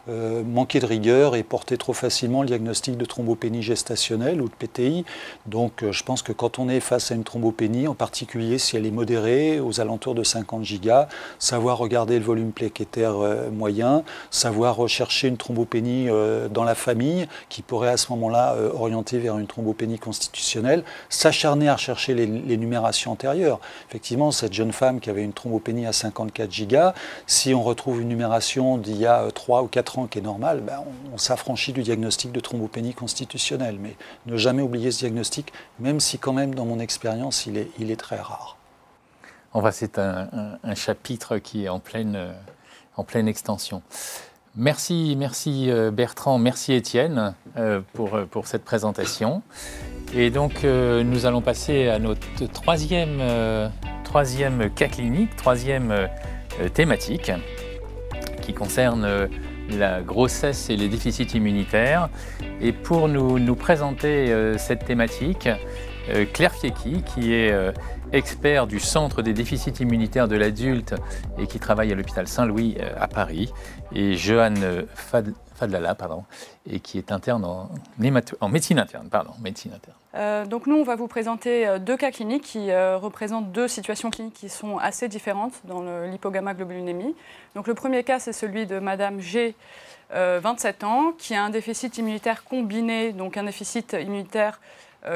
manquer de rigueur et porter trop facilement le diagnostic de thrombopénie gestationnelle ou de PTI. Donc je pense que quand on est face à une thrombopénie, en particulier si elle est modérée, aux alentours de 50 gigas, savoir regarder le volume plaquettaire moyen, savoir rechercher une thrombopénie dans la famille qui pourrait à ce moment-là orienter vers une thrombopénie constitutionnelle, s'acharner à chercher les numérations antérieures. Effectivement, cette jeune femme qui avait une thrombopénie à 54 gigas, si on retrouve une numération d'il y a 3 ou 4 ans qui est normale, on s'affranchit du diagnostic de thrombopénie constitutionnelle. Mais ne jamais oublier ce diagnostic, même si quand même, dans mon expérience, il est très rare. Enfin, c'est un chapitre qui est en pleine extension. Merci Bertrand, merci Étienne pour cette présentation. Et donc nous allons passer à notre troisième cas clinique, troisième thématique, qui concerne la grossesse et les déficits immunitaires. Et pour nous présenter cette thématique, Claire Fiecchi, qui est expert du Centre des déficits immunitaires de l'adulte et qui travaille à l'hôpital Saint-Louis à Paris, et Johan Fadlala, et qui est interne en médecine interne. Donc nous, on va vous présenter deux cas cliniques qui représentent deux situations cliniques qui sont assez différentes dans l'hypogamma-globulinémie. Donc le premier cas, c'est celui de Madame G, 27 ans, qui a un déficit immunitaire combiné, donc un déficit immunitaire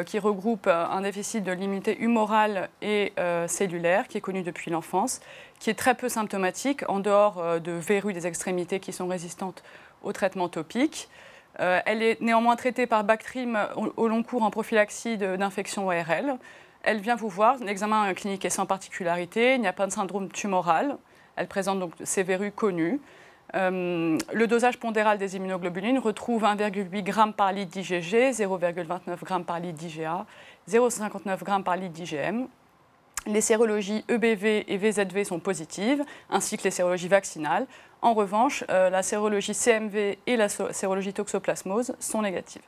qui regroupe un déficit de l'immunité humorale et cellulaire, qui est connu depuis l'enfance, qui est très peu symptomatique, en dehors de verrues des extrémités qui sont résistantes au traitement topique. Elle est néanmoins traitée par Bactrim au long cours en prophylaxie d'infection ORL. Elle vient vous voir, l'examen clinique est sans particularité, il n'y a pas de syndrome tumoral, elle présente donc ces verrues connues. Le dosage pondéral des immunoglobulines retrouve 1,8 g par litre d'IgG, 0,29 g par litre d'IgA, 0,59 g par litre d'IgM. Les sérologies EBV et VZV sont positives, ainsi que les sérologies vaccinales. En revanche, la sérologie CMV et la sérologie toxoplasmose sont négatives.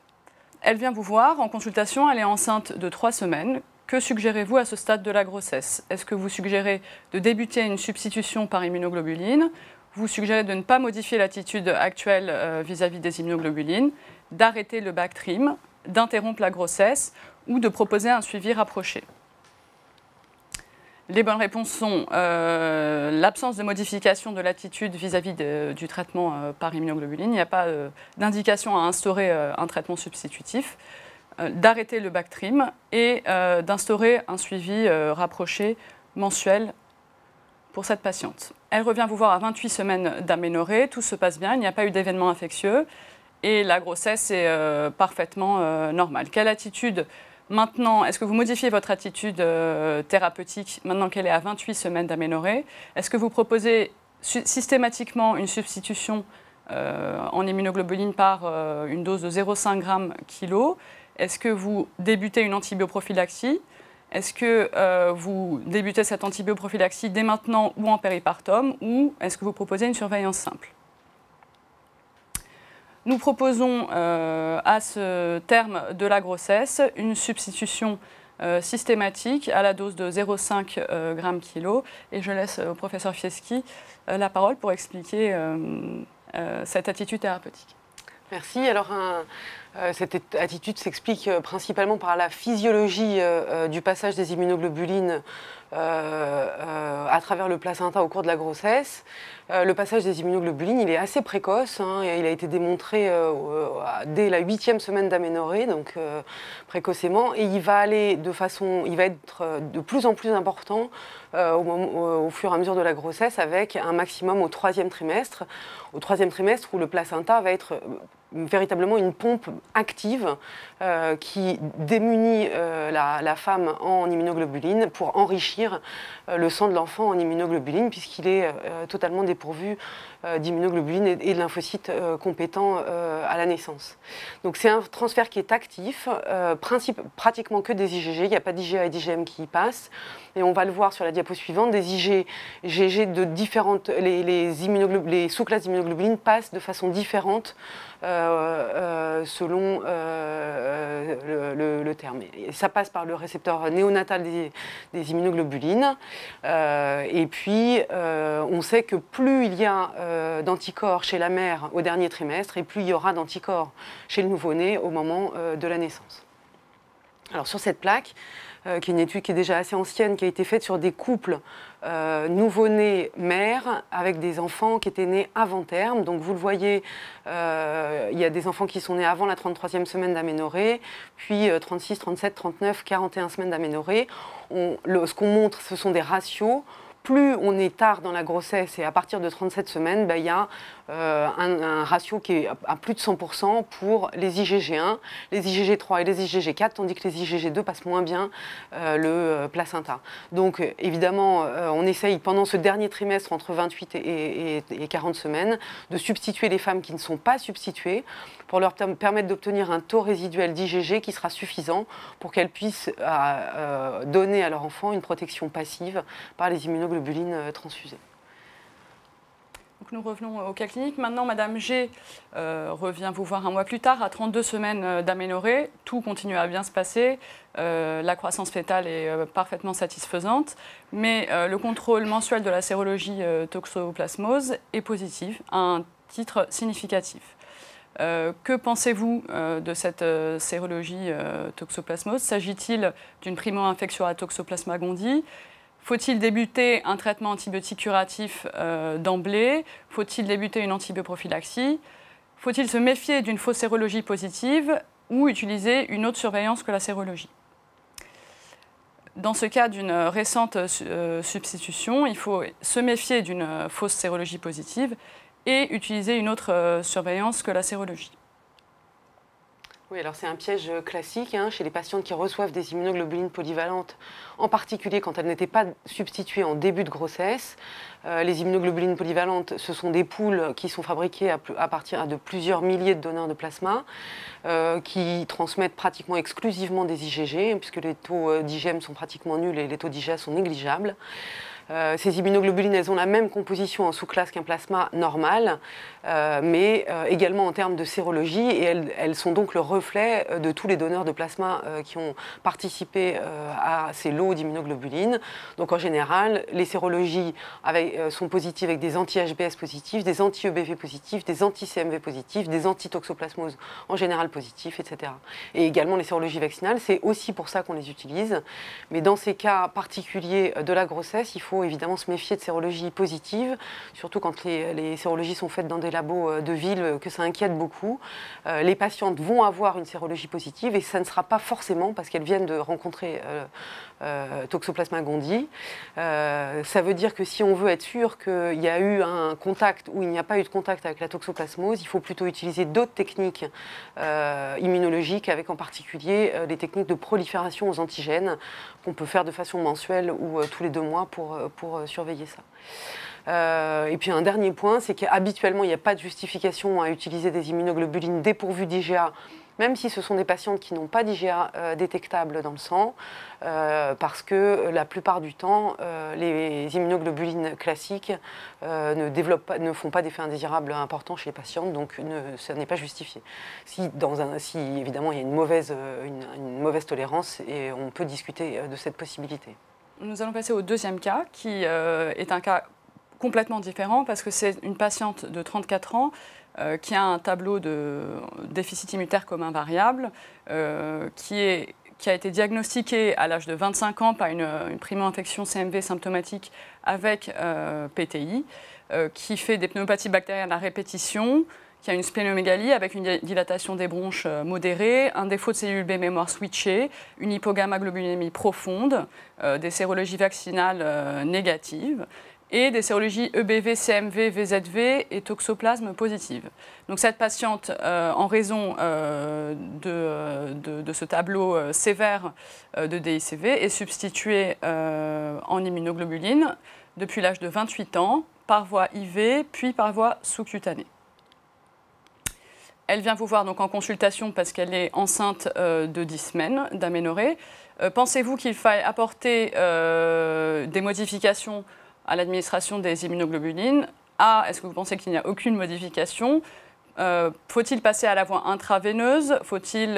Elle vient vous voir en consultation, elle est enceinte de 3 semaines. Que suggérez-vous à ce stade de la grossesse? Est-ce que vous suggérez de débuter une substitution par immunoglobulines? Vous suggérez de ne pas modifier l'attitude actuelle vis-à-vis des immunoglobulines, d'arrêter le Bactrim, d'interrompre la grossesse ou de proposer un suivi rapproché? Les bonnes réponses sont l'absence de modification de l'attitude vis-à-vis du traitement par immunoglobuline. Il n'y a pas d'indication à instaurer un traitement substitutif, d'arrêter le Bactrim et d'instaurer un suivi rapproché mensuel pour cette patiente. Elle revient vous voir à 28 semaines d'aménorrhée, tout se passe bien, il n'y a pas eu d'événement infectieux et la grossesse est parfaitement normale. Quelle attitude maintenant, est-ce que vous modifiez votre attitude thérapeutique maintenant qu'elle est à 28 semaines d'aménorrhée? Est-ce que vous proposez systématiquement une substitution en immunoglobuline par une dose de 0,5 g/kg? Est-ce que vous débutez une antibioprophylaxie? Est-ce que vous débutez cette antibioprophylaxie dès maintenant ou en péripartum? Ou est-ce que vous proposez une surveillance simple? Nous proposons à ce terme de la grossesse une substitution systématique à la dose de 0,5 g/kg. Et je laisse au professeur Fieschi la parole pour expliquer cette attitude thérapeutique. Merci. Alors, cette attitude s'explique principalement par la physiologie du passage des immunoglobulines à travers le placenta au cours de la grossesse. Le passage des immunoglobulines, il est assez précoce, hein, et il a été démontré dès la 8e semaine d'aménorrhée, donc précocement, et il va être de plus en plus important au fur et à mesure de la grossesse, avec un maximum au 3e trimestre. Au 3e trimestre, où le placenta va être véritablement une pompe active qui démunit la femme en immunoglobulines pour enrichir le sang de l'enfant en immunoglobulines, puisqu'il est totalement dépourvu d'immunoglobulines et de lymphocytes compétents à la naissance. Donc c'est un transfert qui est actif, pratiquement que des IgG, il n'y a pas d'IgA et d'IgM qui y passent, et on va le voir sur la diapo suivante, des IgG de différentes, les sous-classes d'immunoglobulines passent de façon différente selon le terme. Et ça passe par le récepteur néonatal des immunoglobulines. Et puis, on sait que plus il y a d'anticorps chez la mère au dernier trimestre, et plus il y aura d'anticorps chez le nouveau-né au moment de la naissance. Alors, sur cette plaque, qui est une étude qui est déjà assez ancienne, qui a été faite sur des couples nouveau-nés mères avec des enfants qui étaient nés avant terme. Donc vous le voyez, il y a des enfants qui sont nés avant la 33e semaine d'aménorrhée, puis 36, 37, 39, 41 semaines d'aménorrhée. Ce qu'on montre, ce sont des ratios. Plus on est tard dans la grossesse et à partir de 37 semaines, il y a un ratio qui est à plus de 100% pour les IgG1, les IgG3 et les IgG4, tandis que les IgG2 passent moins bien le placenta. Donc évidemment, on essaye pendant ce dernier trimestre, entre 28 et 40 semaines, de substituer les femmes qui ne sont pas substituées pour leur permettre d'obtenir un taux résiduel d'IgG qui sera suffisant pour qu'elles puissent donner à leur enfant une protection passive par les immunoglobulines transfusées. Donc nous revenons au cas clinique. Maintenant, Madame G revient vous voir un mois plus tard, à 32 semaines d'aménorrhée. Tout continue à bien se passer. La croissance fœtale est parfaitement satisfaisante. Mais le contrôle mensuel de la sérologie toxoplasmose est positif, à un titre significatif. Que pensez-vous de cette sérologie toxoplasmose? S'agit-il d'une primo-infection à Toxoplasma gondii? Faut-il débuter un traitement antibiotique curatif d'emblée? Faut-il débuter une antibioprophylaxie? Faut-il se méfier d'une fausse sérologie positive ou utiliser une autre surveillance que la sérologie? Dans ce cas d'une récente substitution, il faut se méfier d'une fausse sérologie positive et utiliser une autre surveillance que la sérologie. Oui, alors c'est un piège classique chez les patientes qui reçoivent des immunoglobulines polyvalentes, en particulier quand elles n'étaient pas substituées en début de grossesse. Les immunoglobulines polyvalentes, ce sont des poules qui sont fabriquées à partir de plusieurs milliers de donneurs de plasma, qui transmettent pratiquement exclusivement des IgG, puisque les taux d'IgM sont pratiquement nuls et les taux d'IgA sont négligeables. Ces immunoglobulines, elles ont la même composition en sous-classe qu'un plasma normal, mais également en termes de sérologie, et elles sont donc le reflet de tous les donneurs de plasma qui ont participé à ces lots d'immunoglobulines. Donc en général, les sérologies sont positives avec des anti-HBs positifs, des anti-EBV positifs, des anti-CMV positifs, des anti-toxoplasmose en général positifs, etc. Et également les sérologies vaccinales, c'est aussi pour ça qu'on les utilise. Mais dans ces cas particuliers de la grossesse, il faut évidemment se méfier de sérologies positives, surtout quand les sérologies sont faites dans des labos de ville, que ça inquiète beaucoup. Les patientes vont avoir une sérologie positive et ça ne sera pas forcément parce qu'elles viennent de rencontrer Toxoplasma gondii. Ça veut dire que si on veut être sûr qu'il y a eu un contact ou il n'y a pas eu de contact avec la toxoplasmose, il faut plutôt utiliser d'autres techniques immunologiques, avec en particulier les techniques de prolifération aux antigènes qu'on peut faire de façon mensuelle ou tous les 2 mois pour surveiller ça. Et puis un dernier point, c'est qu'habituellement, il n'y a pas de justification à utiliser des immunoglobulines dépourvues d'IgA, même si ce sont des patientes qui n'ont pas d'IgA détectable dans le sang, parce que la plupart du temps, les immunoglobulines classiques ne font pas d'effets indésirables importants chez les patientes, donc ça n'est pas justifié. Si évidemment il y a une mauvaise tolérance, et on peut discuter de cette possibilité. Nous allons passer au deuxième cas, qui est un cas complètement différent, parce que c'est une patiente de 34 ans qui a un tableau de déficit immunitaire commun variable, qui a été diagnostiquée à l'âge de 25 ans par une primo-infection CMV symptomatique avec PTI, qui fait des pneumopathies bactériennes à répétition, qui a une splénomégalie avec une dilatation des bronches modérée, un défaut de cellules B mémoire switchées, une hypogammaglobulinémie profonde, des sérologies vaccinales négatives, et des sérologies EBV, CMV, VZV et toxoplasme positives. Donc cette patiente, en raison de ce tableau sévère de DICV, est substituée en immunoglobuline depuis l'âge de 28 ans, par voie IV, puis par voie sous-cutanée. Elle vient vous voir donc en consultation parce qu'elle est enceinte de 10 semaines d'aménorrhée. Pensez-vous qu'il faille apporter des modifications à l'administration des immunoglobulines? Est-ce que vous pensez qu'il n'y a aucune modification? Faut-il passer à la voie intraveineuse? Faut-il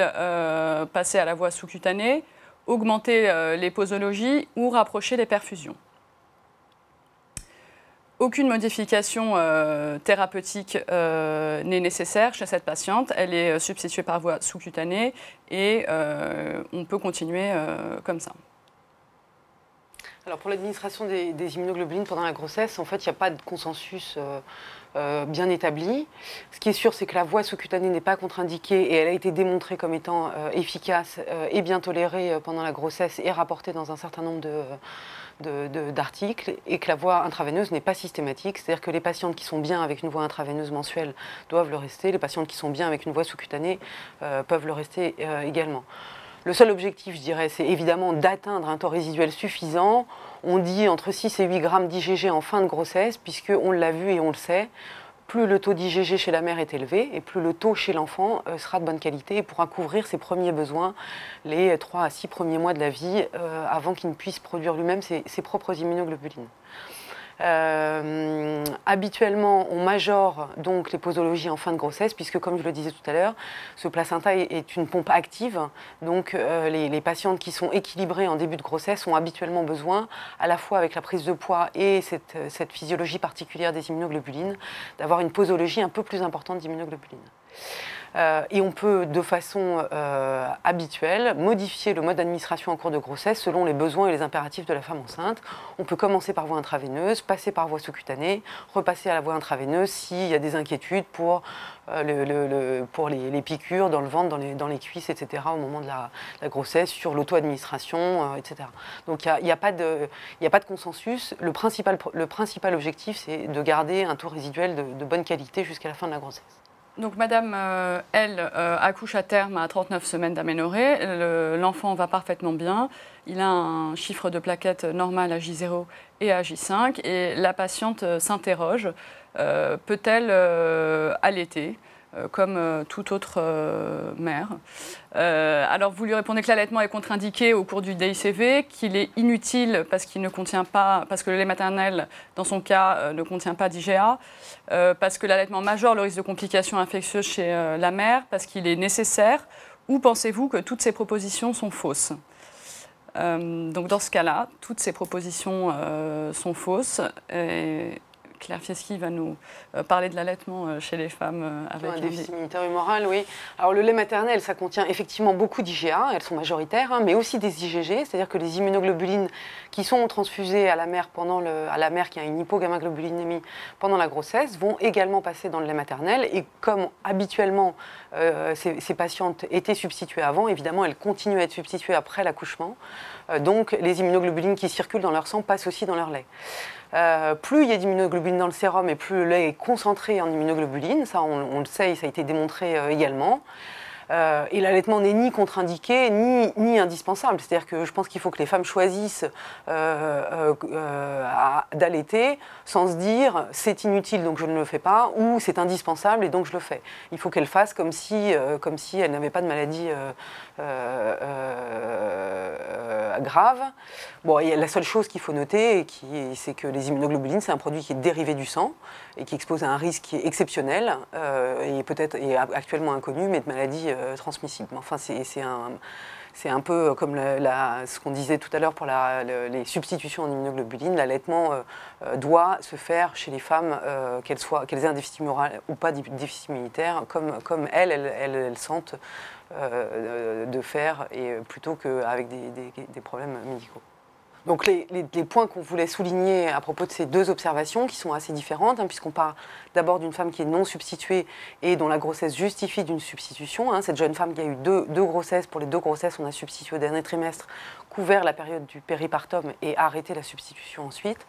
passer à la voie sous-cutanée? Augmenter les posologies ou rapprocher les perfusions? Aucune modification thérapeutique n'est nécessaire chez cette patiente. Elle est substituée par voie sous-cutanée et on peut continuer comme ça. Alors pour l'administration des immunoglobulines pendant la grossesse, en fait, il n'y a pas de consensus bien établi. Ce qui est sûr, c'est que la voie sous-cutanée n'est pas contre-indiquée et elle a été démontrée comme étant efficace et bien tolérée pendant la grossesse et rapportée dans un certain nombre d'articles, et que la voie intraveineuse n'est pas systématique, c'est-à-dire que les patientes qui sont bien avec une voie intraveineuse mensuelle doivent le rester, les patientes qui sont bien avec une voie sous-cutanée peuvent le rester également. Le seul objectif, je dirais, c'est évidemment d'atteindre un taux résiduel suffisant. On dit entre 6 et 8 grammes d'IgG en fin de grossesse, puisqu'on l'a vu et on le sait, plus le taux d'IgG chez la mère est élevé et plus le taux chez l'enfant sera de bonne qualité et pourra couvrir ses premiers besoins les 3 à 6 premiers mois de la vie avant qu'il ne puisse produire lui-même ses propres immunoglobulines. Habituellement, on majore donc les posologies en fin de grossesse, puisque comme je le disais tout à l'heure, ce placenta est une pompe active. Donc les patientes qui sont équilibrées en début de grossesse ont habituellement besoin, à la fois avec la prise de poids et cette physiologie particulière des immunoglobulines, d'avoir une posologie un peu plus importante d'immunoglobulines. Et on peut, de façon habituelle, modifier le mode d'administration en cours de grossesse selon les besoins et les impératifs de la femme enceinte. On peut commencer par voie intraveineuse, passer par voie sous-cutanée, repasser à la voie intraveineuse s'il y a des inquiétudes pour les piqûres dans le ventre, dans les cuisses, etc., au moment de la grossesse, sur l'auto-administration, etc. Donc il n'y a pas de consensus. Le principal objectif, c'est de garder un taux résiduel de bonne qualité jusqu'à la fin de la grossesse. Donc Madame elle accouche à terme à 39 semaines d'aménorrhée. L'enfant va parfaitement bien. Il a un chiffre de plaquettes normal à J0 et à J5. Et la patiente s'interroge, peut-elle allaiter comme toute autre mère. Alors vous lui répondez que l'allaitement est contre-indiqué au cours du DICV, qu'il est inutile parce qu'il ne contient pas, parce que le lait maternel, dans son cas, ne contient pas d'IGA, parce que l'allaitement majore le risque de complications infectieuses chez la mère, parce qu'il est nécessaire, ou pensez-vous que toutes ces propositions sont fausses? Donc dans ce cas-là, toutes ces propositions sont fausses. Claire Fieschi va nous parler de l'allaitement chez les femmes avec un déficit immunitaire humoral, oui. Alors le lait maternel, ça contient effectivement beaucoup d'IGA, elles sont majoritaires, hein, mais aussi des IgG, c'est-à-dire que les immunoglobulines qui sont transfusées à la mère à la mère qui a une hypogammaglobulinémie pendant la grossesse vont également passer dans le lait maternel. Et comme habituellement ces patientes étaient substituées avant, évidemment elles continuent à être substituées après l'accouchement. Donc les immunoglobulines qui circulent dans leur sang passent aussi dans leur lait. Plus il y a d'immunoglobulines dans le sérum et plus le lait est concentré en immunoglobulines, ça on le sait et ça a été démontré également. Et l'allaitement n'est ni contre-indiqué ni indispensable. C'est-à-dire que je pense qu'il faut que les femmes choisissent d'allaiter sans se dire c'est inutile donc je ne le fais pas ou c'est indispensable et donc je le fais. Il faut qu'elles fassent comme si elles n'avaient pas de maladie grave. Bon, la seule chose qu'il faut noter, c'est que les immunoglobulines, c'est un produit qui est dérivé du sang et qui expose à un risque qui est exceptionnel et peut-être actuellement inconnu, mais de maladies transmissibles. Enfin, c'est un peu comme ce qu'on disait tout à l'heure pour les substitutions en immunoglobulines. L'allaitement doit se faire chez les femmes, qu'elles aient un déficit humoral ou pas de déficit immunitaire, comme elles sentent de faire, et plutôt qu'avec des problèmes médicaux. Donc les points qu'on voulait souligner à propos de ces deux observations, qui sont assez différentes, hein, puisqu'on parle d'abord d'une femme qui est non substituée et dont la grossesse justifie d'une substitution. Hein, cette jeune femme qui a eu deux grossesses, pour les deux grossesses, on a substitué au dernier trimestre, couvert la période du péripartum et arrêté la substitution ensuite.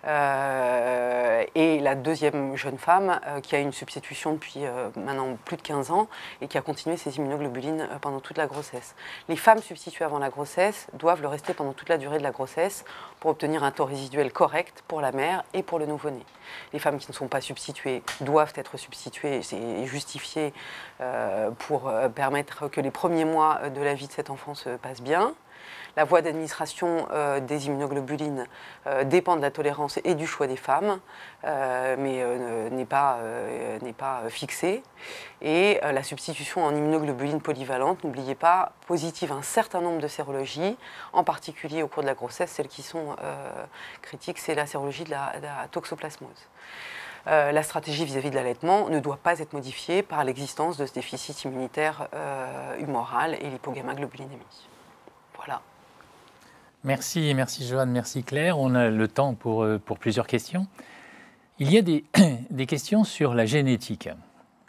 Et la deuxième jeune femme qui a une substitution depuis maintenant plus de 15 ans et qui a continué ses immunoglobulines pendant toute la grossesse. Les femmes substituées avant la grossesse doivent le rester pendant toute la durée de la grossesse pour obtenir un taux résiduel correct pour la mère et pour le nouveau-né. Les femmes qui ne sont pas substituées doivent être substituées et justifiées pour permettre que les premiers mois de la vie de cet enfant se passent bien. La voie d'administration des immunoglobulines dépend de la tolérance et du choix des femmes, mais n'est pas fixée. Et la substitution en immunoglobulines polyvalentes, n'oubliez pas, positive un certain nombre de sérologies, en particulier au cours de la grossesse, celles qui sont critiques, c'est la sérologie de la toxoplasmose. La stratégie vis-à-vis de l'allaitement ne doit pas être modifiée par l'existence de ce déficit immunitaire humoral et l'hypogammaglobulinémie. Voilà. Merci Joanne, merci Claire. On a le temps pour plusieurs questions. Il y a des questions sur la génétique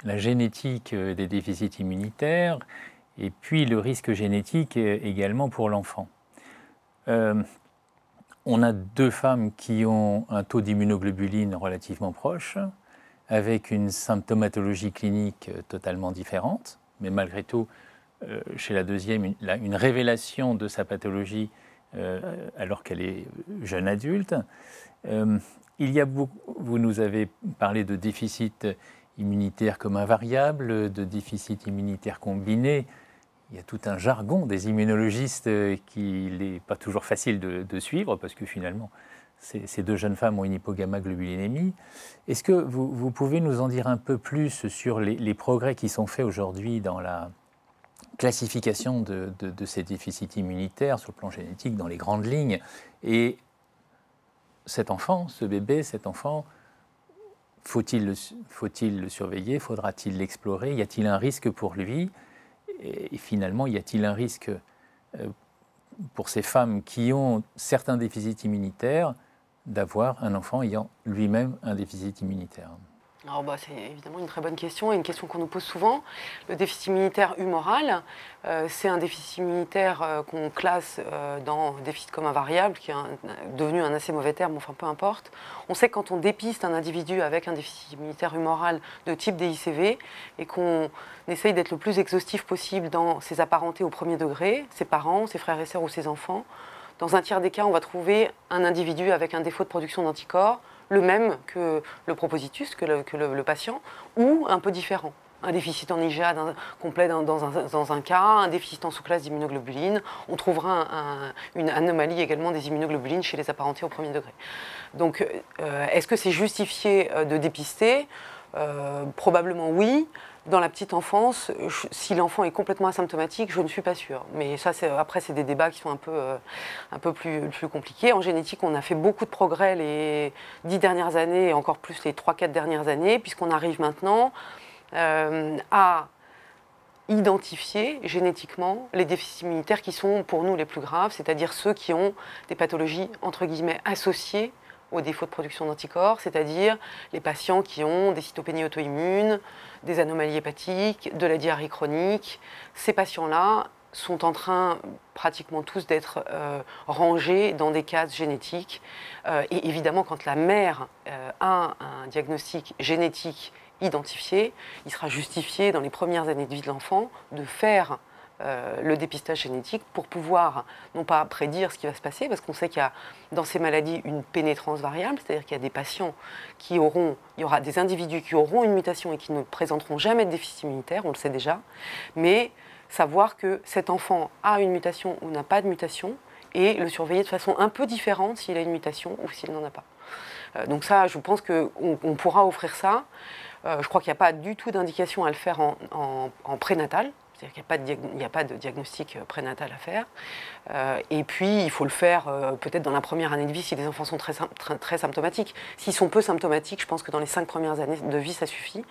des déficits immunitaires et puis le risque génétique également pour l'enfant. On a deux femmes qui ont un taux d'immunoglobuline relativement proche, avec une symptomatologie clinique totalement différente, mais malgré tout, chez la deuxième, une révélation de sa pathologie alors qu'elle est jeune adulte. Vous nous avez parlé de déficit immunitaire comme invariable, de déficit immunitaire combiné. Il y a tout un jargon des immunologistes qu'il n'est pas toujours facile de suivre parce que finalement, ces deux jeunes femmes ont une hypogammaglobulinémie. Est-ce que vous pouvez nous en dire un peu plus sur les progrès qui sont faits aujourd'hui dans la classification de ces déficits immunitaires sur le plan génétique dans les grandes lignes? Et cet enfant, faut-il le surveiller? Faudra-t-il l'explorer? Y a-t-il un risque pour lui? Et finalement, y a-t-il un risque pour ces femmes qui ont certains déficits immunitaires d'avoir un enfant ayant lui-même un déficit immunitaire? Alors c'est évidemment une très bonne question et une question qu'on nous pose souvent. Le déficit immunitaire humoral, c'est un déficit immunitaire qu'on classe dans déficit commun variable, qui est devenu un assez mauvais terme, enfin peu importe. On sait que quand on dépiste un individu avec un déficit immunitaire humoral de type DICV et qu'on essaye d'être le plus exhaustif possible dans ses apparentés au premier degré, ses parents, ses frères et sœurs ou ses enfants, dans un tiers des cas, on va trouver un individu avec un défaut de production d'anticorps, le même que le propositus, que le patient, ou un peu différent. Un déficit en IgA complet dans un cas, un déficit en sous-classe d'immunoglobulines. On trouvera une anomalie également des immunoglobulines chez les apparentés au premier degré. Donc, est-ce que c'est justifié de dépister ? Probablement oui. Dans la petite enfance, si l'enfant est complètement asymptomatique, je ne suis pas sûre. Mais ça, après, c'est des débats qui sont un peu plus compliqués. En génétique, on a fait beaucoup de progrès les 10 dernières années et encore plus les 3-4 dernières années, puisqu'on arrive maintenant à identifier génétiquement les déficits immunitaires qui sont pour nous les plus graves, c'est-à-dire ceux qui ont des pathologies entre guillemets associées au défaut de production d'anticorps, c'est-à-dire les patients qui ont des cytopénies auto-immunes, des anomalies hépatiques, de la diarrhée chronique. Ces patients-là sont en train pratiquement tous d'être rangés dans des cases génétiques. Et évidemment, quand la mère a un diagnostic génétique identifié, il sera justifié dans les premières années de vie de l'enfant de faire le dépistage génétique pour pouvoir, non pas prédire ce qui va se passer, parce qu'on sait qu'il y a dans ces maladies une pénétrance variable, c'est-à-dire qu'il y a des patients il y aura des individus qui auront une mutation et qui ne présenteront jamais de déficit immunitaire, on le sait déjà, mais savoir que cet enfant a une mutation ou n'a pas de mutation et le surveiller de façon un peu différente s'il a une mutation ou s'il n'en a pas. Donc ça, je pense qu'on pourra offrir ça. Je crois qu'il n'y a pas du tout d'indication à le faire en prénatal. C'est-à-dire qu'il n'y a pas de diagnostic prénatal à faire. Et puis, il faut le faire peut-être dans la première année de vie si les enfants sont très symptomatiques. S'ils sont peu symptomatiques, je pense que dans les 5 premières années de vie, ça suffit.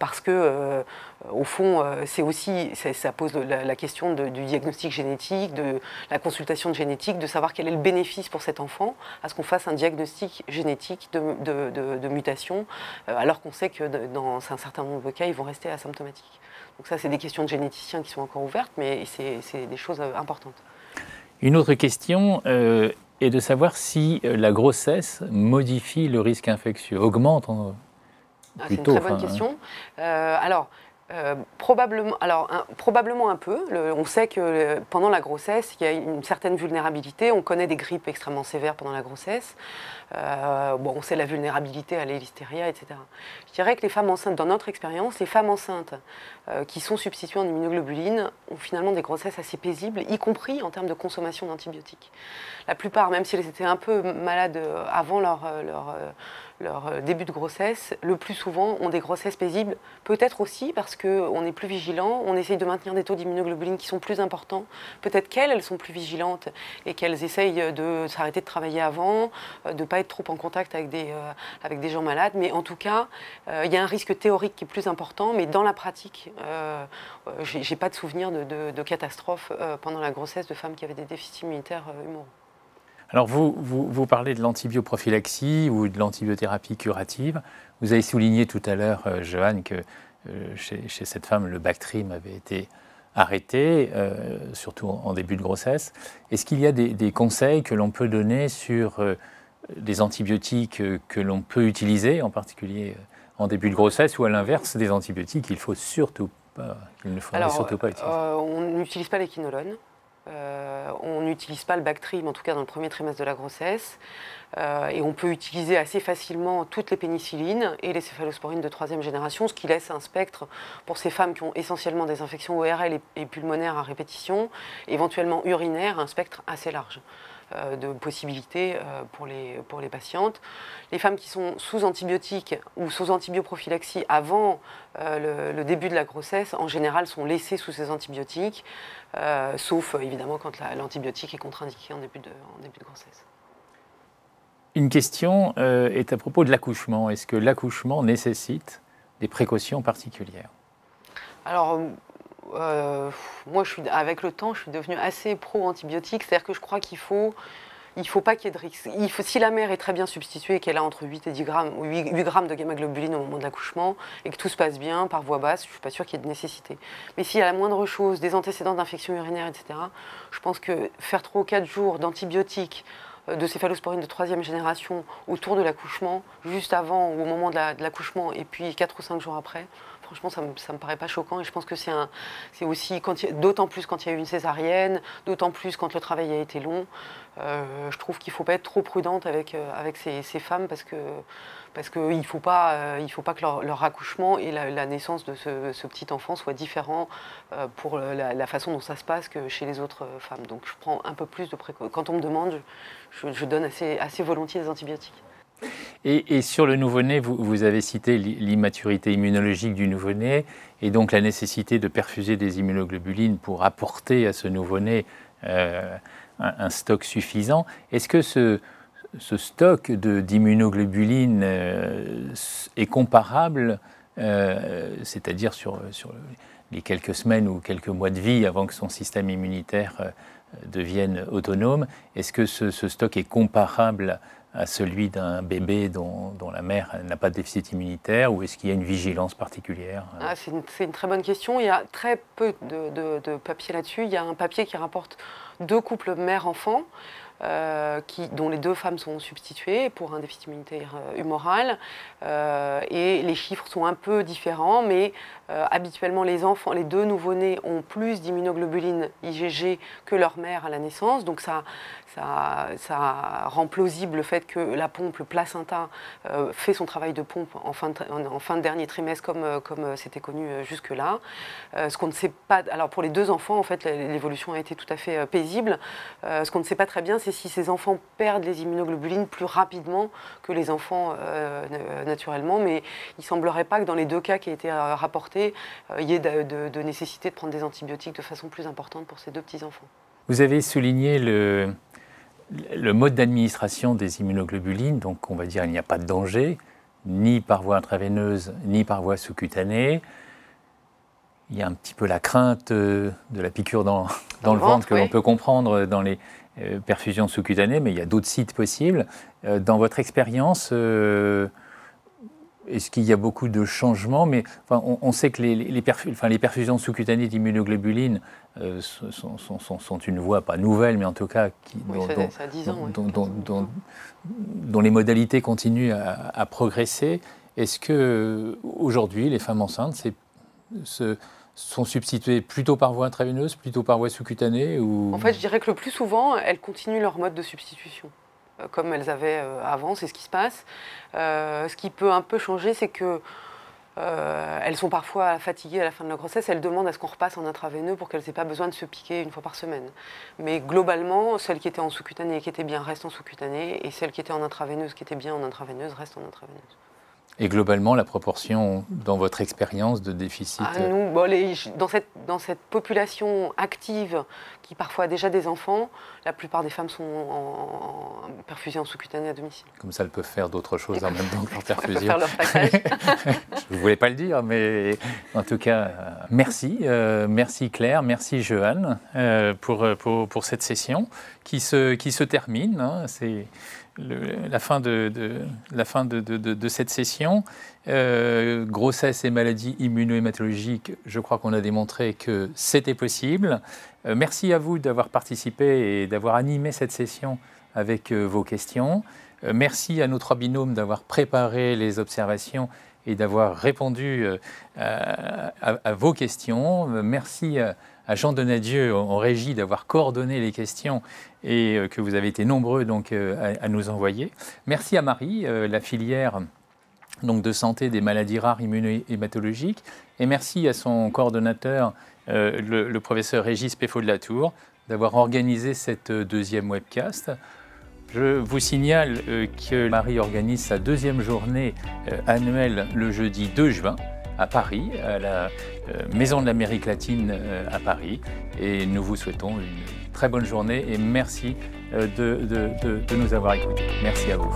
Parce que, au fond, ça pose la question du diagnostic génétique, de la consultation de génétique, de savoir quel est le bénéfice pour cet enfant à ce qu'on fasse un diagnostic génétique de mutation, alors qu'on sait que dans un certain nombre de cas, ils vont rester asymptomatiques. Donc ça, c'est des questions de généticiens qui sont encore ouvertes, mais c'est des choses importantes. Une autre question est de savoir si la grossesse modifie le risque infectieux, augmente c'est une très bonne question. Probablement un peu. On sait que pendant la grossesse, il y a une certaine vulnérabilité. On connaît des grippes extrêmement sévères pendant la grossesse. On sait la vulnérabilité à l'hélisteria, etc. Je dirais que les femmes enceintes, dans notre expérience, les femmes enceintes qui sont substituées en immunoglobulines ont finalement des grossesses assez paisibles, y compris en termes de consommation d'antibiotiques. La plupart, même si elles étaient un peu malades avant leur début de grossesse, le plus souvent ont des grossesses paisibles, peut-être aussi parce qu'on est plus vigilant, on essaye de maintenir des taux d'immunoglobulines qui sont plus importants, peut-être qu'elles sont plus vigilantes et qu'elles essayent de s'arrêter de travailler avant, de ne pas être trop en contact avec des gens malades, mais en tout cas, il y a un risque théorique qui est plus important, mais dans la pratique, j'ai pas de souvenir de catastrophe pendant la grossesse de femmes qui avaient des déficits immunitaires humoraux. Alors vous parlez de l'antibioprophylaxie ou de l'antibiothérapie curative. Vous avez souligné tout à l'heure, Joanne, que chez cette femme, le Bactrim avait été arrêté, surtout en début de grossesse. Est-ce qu'il y a des conseils que l'on peut donner sur des antibiotiques que l'on peut utiliser, en particulier en début de grossesse, ou à l'inverse, des antibiotiques qu'il ne faudrait surtout pas utiliser? On n'utilise pas les quinolones. On n'utilise pas le Bactrim, en tout cas dans le premier trimestre de la grossesse. Et on peut utiliser assez facilement toutes les pénicillines et les céphalosporines de 3e génération, ce qui laisse un spectre pour ces femmes qui ont essentiellement des infections ORL et pulmonaires à répétition, éventuellement urinaires, un spectre assez large de possibilités pour les patientes. Les femmes qui sont sous antibiotiques ou sous antibioprophylaxie avant le début de la grossesse, en général, sont laissées sous ces antibiotiques, sauf évidemment quand l'antibiotique est contre-indiqué en début de grossesse. Une question est à propos de l'accouchement. Est-ce que l'accouchement nécessite des précautions particulières? Alors, moi, avec le temps, je suis devenue assez pro-antibiotique. C'est-à-dire que je crois qu'il faut il ne faut pas qu'il y ait de risque. Si la mère est très bien substituée, qu'elle a entre 8 et 10 grammes, ou 8 grammes de gamma-globuline au moment de l'accouchement, et que tout se passe bien par voie basse, je ne suis pas sûre qu'il y ait de nécessité. Mais s'il y a la moindre chose, des antécédents d'infection urinaire, etc., je pense que faire 3 ou 4 jours d'antibiotiques, de céphalosporine de 3e génération autour de l'accouchement, juste avant ou au moment de l'accouchement, et puis 4 ou 5 jours après, franchement, ça me paraît pas choquant. Et je pense que c'est aussi, d'autant plus quand il y a eu une césarienne, d'autant plus quand le travail a été long, je trouve qu'il ne faut pas être trop prudente avec ces femmes parce qu'il ne faut pas que leur accouchement et la naissance de ce petit enfant soit différent pour la façon dont ça se passe que chez les autres femmes. Donc je prends un peu plus de précautions. Quand on me demande, je donne assez volontiers des antibiotiques. Et sur le nouveau-né, vous avez cité l'immaturité immunologique du nouveau-né et donc la nécessité de perfuser des immunoglobulines pour apporter à ce nouveau-né un stock suffisant. Est-ce que ce stock d'immunoglobulines est comparable, c'est-à-dire sur les quelques semaines ou quelques mois de vie avant que son système immunitaire devienne autonome, est-ce que ce stock est comparable à celui d'un bébé dont la mère n'a pas de déficit immunitaire, ou est-ce qu'il y a une vigilance particulière? C'est une très bonne question. Il y a très peu de papiers là-dessus. Il y a un papier qui rapporte 2 couples mère-enfant, dont les 2 femmes sont substituées pour un déficit immunitaire humoral. Et les chiffres sont un peu différents, mais habituellement les 2 nouveau-nés ont plus d'immunoglobulines IgG que leur mère à la naissance. Donc ça rend plausible le fait que la pompe, le placenta, fait son travail de pompe en fin de dernier trimestre comme c'était connu jusque-là. Ce qu'on ne sait pas, alors pour les 2 enfants, en fait, l'évolution a été tout à fait paisible. Ce qu'on ne sait pas très bien, c'est si ces enfants perdent les immunoglobulines plus rapidement que les enfants naturellement, mais il ne semblerait pas que dans les 2 cas qui ont été rapportés, il y ait de nécessité de prendre des antibiotiques de façon plus importante pour ces 2 petits-enfants. Vous avez souligné le mode d'administration des immunoglobulines, donc on va dire qu'il n'y a pas de danger, ni par voie intraveineuse, ni par voie sous-cutanée. Il y a un petit peu la crainte de la piqûre dans le ventre que l'on peut comprendre dans les perfusions sous-cutanées, mais il y a d'autres sites possibles. Dans votre expérience, est-ce qu'il y a beaucoup de changements? Mais enfin, on sait que les perfusions sous-cutanées d'immunoglobulines sont une voie, pas nouvelle, mais en tout cas dont les modalités continuent à progresser. Est-ce qu'aujourd'hui, les femmes enceintes sont substituées plutôt par voie intraveineuse, plutôt par voie sous-cutanée ou... En fait, je dirais que le plus souvent, elles continuent leur mode de substitution comme elles avaient avant, c'est ce qui se passe. Ce qui peut un peu changer, c'est que elles sont parfois fatiguées à la fin de leur grossesse, elles demandent à ce qu'on repasse en intraveineux pour qu'elles n'aient pas besoin de se piquer 1 fois par semaine. Mais globalement, celles qui étaient en sous-cutanée et qui étaient bien restent en sous-cutanée, et celles qui étaient en intraveineuse, qui étaient bien en intraveineuse, restent en intraveineuse. Et globalement, la proportion, dans votre expérience, de déficit dans cette population active, qui parfois a déjà des enfants, la plupart des femmes sont en perfusion sous-cutanée à domicile. Comme ça, elles peuvent faire d'autres choses en même temps que leur perfusion. Elles peuvent faire leur package. Je ne voulais pas le dire, mais en tout cas, merci. Merci Claire, merci Johan pour cette session qui se termine. Hein, c'est la fin de cette session. Grossesse et maladies immuno-hématologiques, je crois qu'on a démontré que c'était possible. Merci à vous d'avoir participé et d'avoir animé cette session avec vos questions. Merci à nos 3 binômes d'avoir préparé les observations et d'avoir répondu à vos questions. Merci à Jean Donadieu en régie d'avoir coordonné les questions et que vous avez été nombreux donc, à nous envoyer. Merci à Marie, la filière donc, de santé des maladies rares immuno-hématologiques. Et merci à son coordonnateur, le professeur Régis Peffot de la Tour, d'avoir organisé cette 2e webcast. Je vous signale que Marie organise sa 2e journée annuelle le jeudi 2 juin à Paris, à la Maison de l'Amérique latine à Paris. Et nous vous souhaitons une très bonne journée et merci de nous avoir écoutés. Merci à vous.